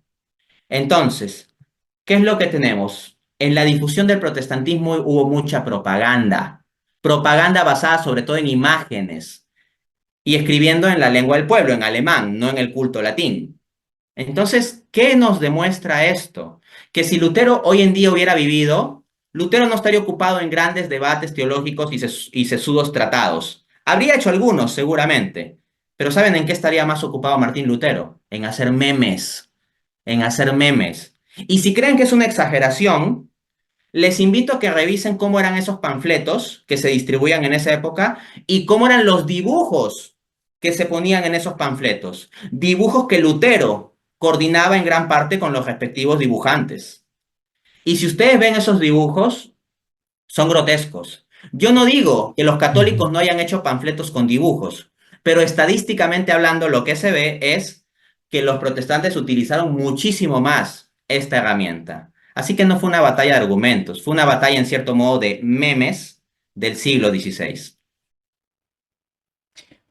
Entonces, ¿qué es lo que tenemos? En la difusión del protestantismo hubo mucha propaganda basada sobre todo en imágenes y escribiendo en la lengua del pueblo, en alemán, no en el culto latín. Entonces, ¿qué nos demuestra esto? Que si Lutero hoy en día hubiera vivido, Lutero no estaría ocupado en grandes debates teológicos y sesudos tratados. Habría hecho algunos, seguramente. Pero ¿saben en qué estaría más ocupado Martín Lutero? En hacer memes. Y si creen que es una exageración, les invito a que revisen cómo eran esos panfletos que se distribuían en esa época y cómo eran los dibujos que se ponían en esos panfletos. Dibujos que Lutero coordinaba en gran parte con los respectivos dibujantes. Y si ustedes ven esos dibujos, son grotescos. Yo no digo que los católicos no hayan hecho panfletos con dibujos, pero estadísticamente hablando, lo que se ve es que los protestantes utilizaron muchísimo más esta herramienta. Así que no fue una batalla de argumentos, fue una batalla en cierto modo de memes del siglo XVI.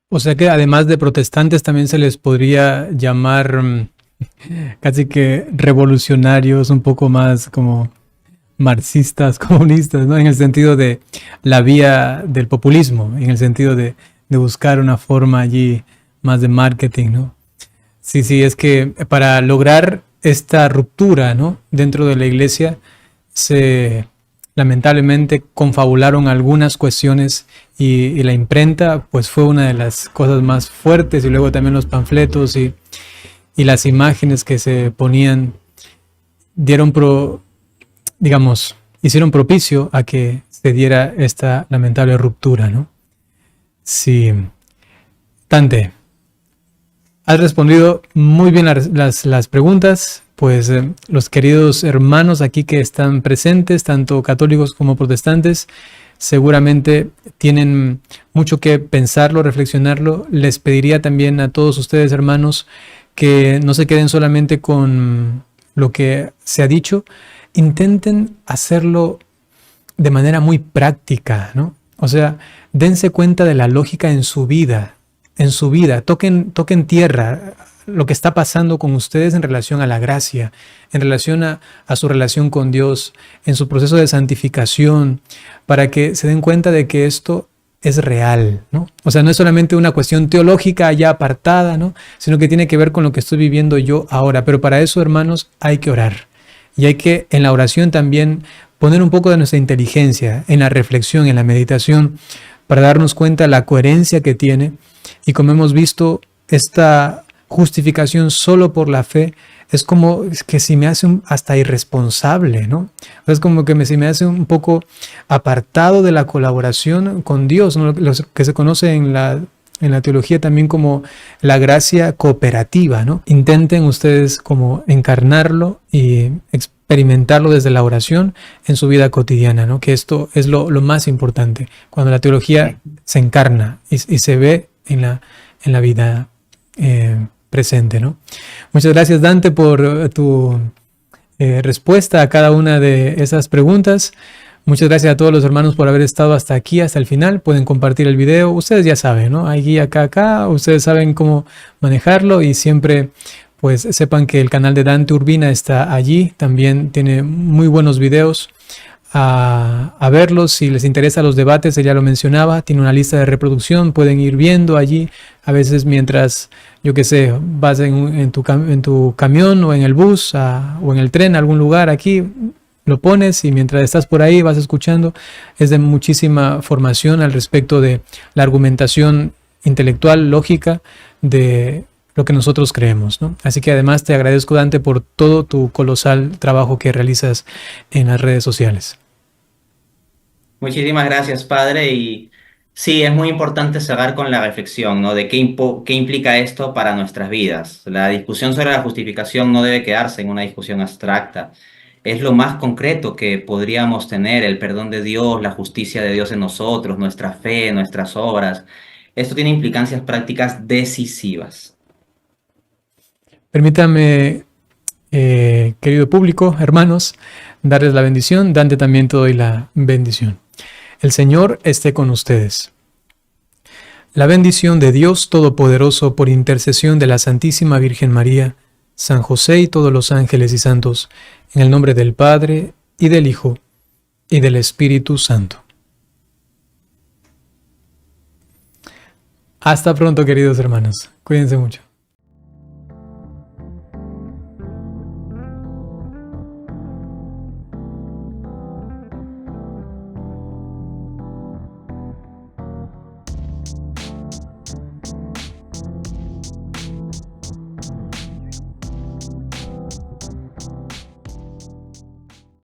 O sea que además de protestantes también se les podría llamar casi que revolucionarios, un poco más como marxistas, comunistas, ¿no? En el sentido de la vía del populismo, en el sentido de buscar una forma allí más de marketing, ¿no? Sí, es que para lograr esta ruptura, ¿no?, dentro de la iglesia, se lamentablemente confabularon algunas cuestiones y la imprenta pues fue una de las cosas más fuertes, y luego también los panfletos y las imágenes que se ponían hicieron propicio a que se diera esta lamentable ruptura, ¿no? Sí. Dante, has respondido muy bien las preguntas. Pues los queridos hermanos aquí que están presentes, tanto católicos como protestantes, seguramente tienen mucho que pensarlo, reflexionarlo. Les pediría también a todos ustedes, hermanos, que no se queden solamente con lo que se ha dicho, intenten hacerlo de manera muy práctica, ¿no? O sea, dense cuenta de la lógica en su vida, toquen tierra lo que está pasando con ustedes en relación a la gracia, en relación a su relación con Dios, en su proceso de santificación, para que se den cuenta de que esto es real, ¿no? O sea, no es solamente una cuestión teológica ya apartada, ¿no? Sino que tiene que ver con lo que estoy viviendo yo ahora. Pero para eso, hermanos, hay que orar. Y hay que, en la oración también, poner un poco de nuestra inteligencia en la reflexión, en la meditación, para darnos cuenta de la coherencia que tiene. Y como hemos visto, esta justificación solo por la fe es como que se me hace hasta irresponsable, ¿no? Es como que se me hace un poco apartado de la colaboración con Dios, ¿no? Lo que se conoce en la teología también como la gracia cooperativa, ¿no? Intenten ustedes como encarnarlo y experimentarlo desde la oración en su vida cotidiana, ¿no? Que esto es lo más importante, cuando la teología se encarna y se ve en la vida presente, ¿no? Muchas gracias, Dante, por tu respuesta a cada una de esas preguntas. Muchas gracias a todos los hermanos por haber estado hasta aquí, hasta el final. Pueden compartir el video. Ustedes ya saben, ¿no? Hay guía acá. Ustedes saben cómo manejarlo y siempre, pues, sepan que el canal de Dante Urbina está allí. También tiene muy buenos videos. A verlos, si les interesa los debates, él ya lo mencionaba, tiene una lista de reproducción, pueden ir viendo allí, a veces mientras, yo qué sé, vas en tu camión o en el bus o en el tren a algún lugar, aquí lo pones y mientras estás por ahí vas escuchando. Es de muchísima formación al respecto de la argumentación intelectual, lógica, de lo que nosotros creemos, ¿no? Así que además te agradezco, Dante, por todo tu colosal trabajo que realizas en las redes sociales. Muchísimas gracias, padre. Y sí, es muy importante cerrar con la reflexión, ¿no? De qué implica esto para nuestras vidas. La discusión sobre la justificación no debe quedarse en una discusión abstracta. Es lo más concreto que podríamos tener, el perdón de Dios, la justicia de Dios en nosotros, nuestra fe, nuestras obras. Esto tiene implicancias prácticas decisivas. Permítame, querido público, hermanos, darles la bendición. Dante, también te doy la bendición. El Señor esté con ustedes. La bendición de Dios Todopoderoso por intercesión de la Santísima Virgen María, San José y todos los ángeles y santos, en el nombre del Padre, y del Hijo, y del Espíritu Santo. Hasta pronto, queridos hermanos. Cuídense mucho.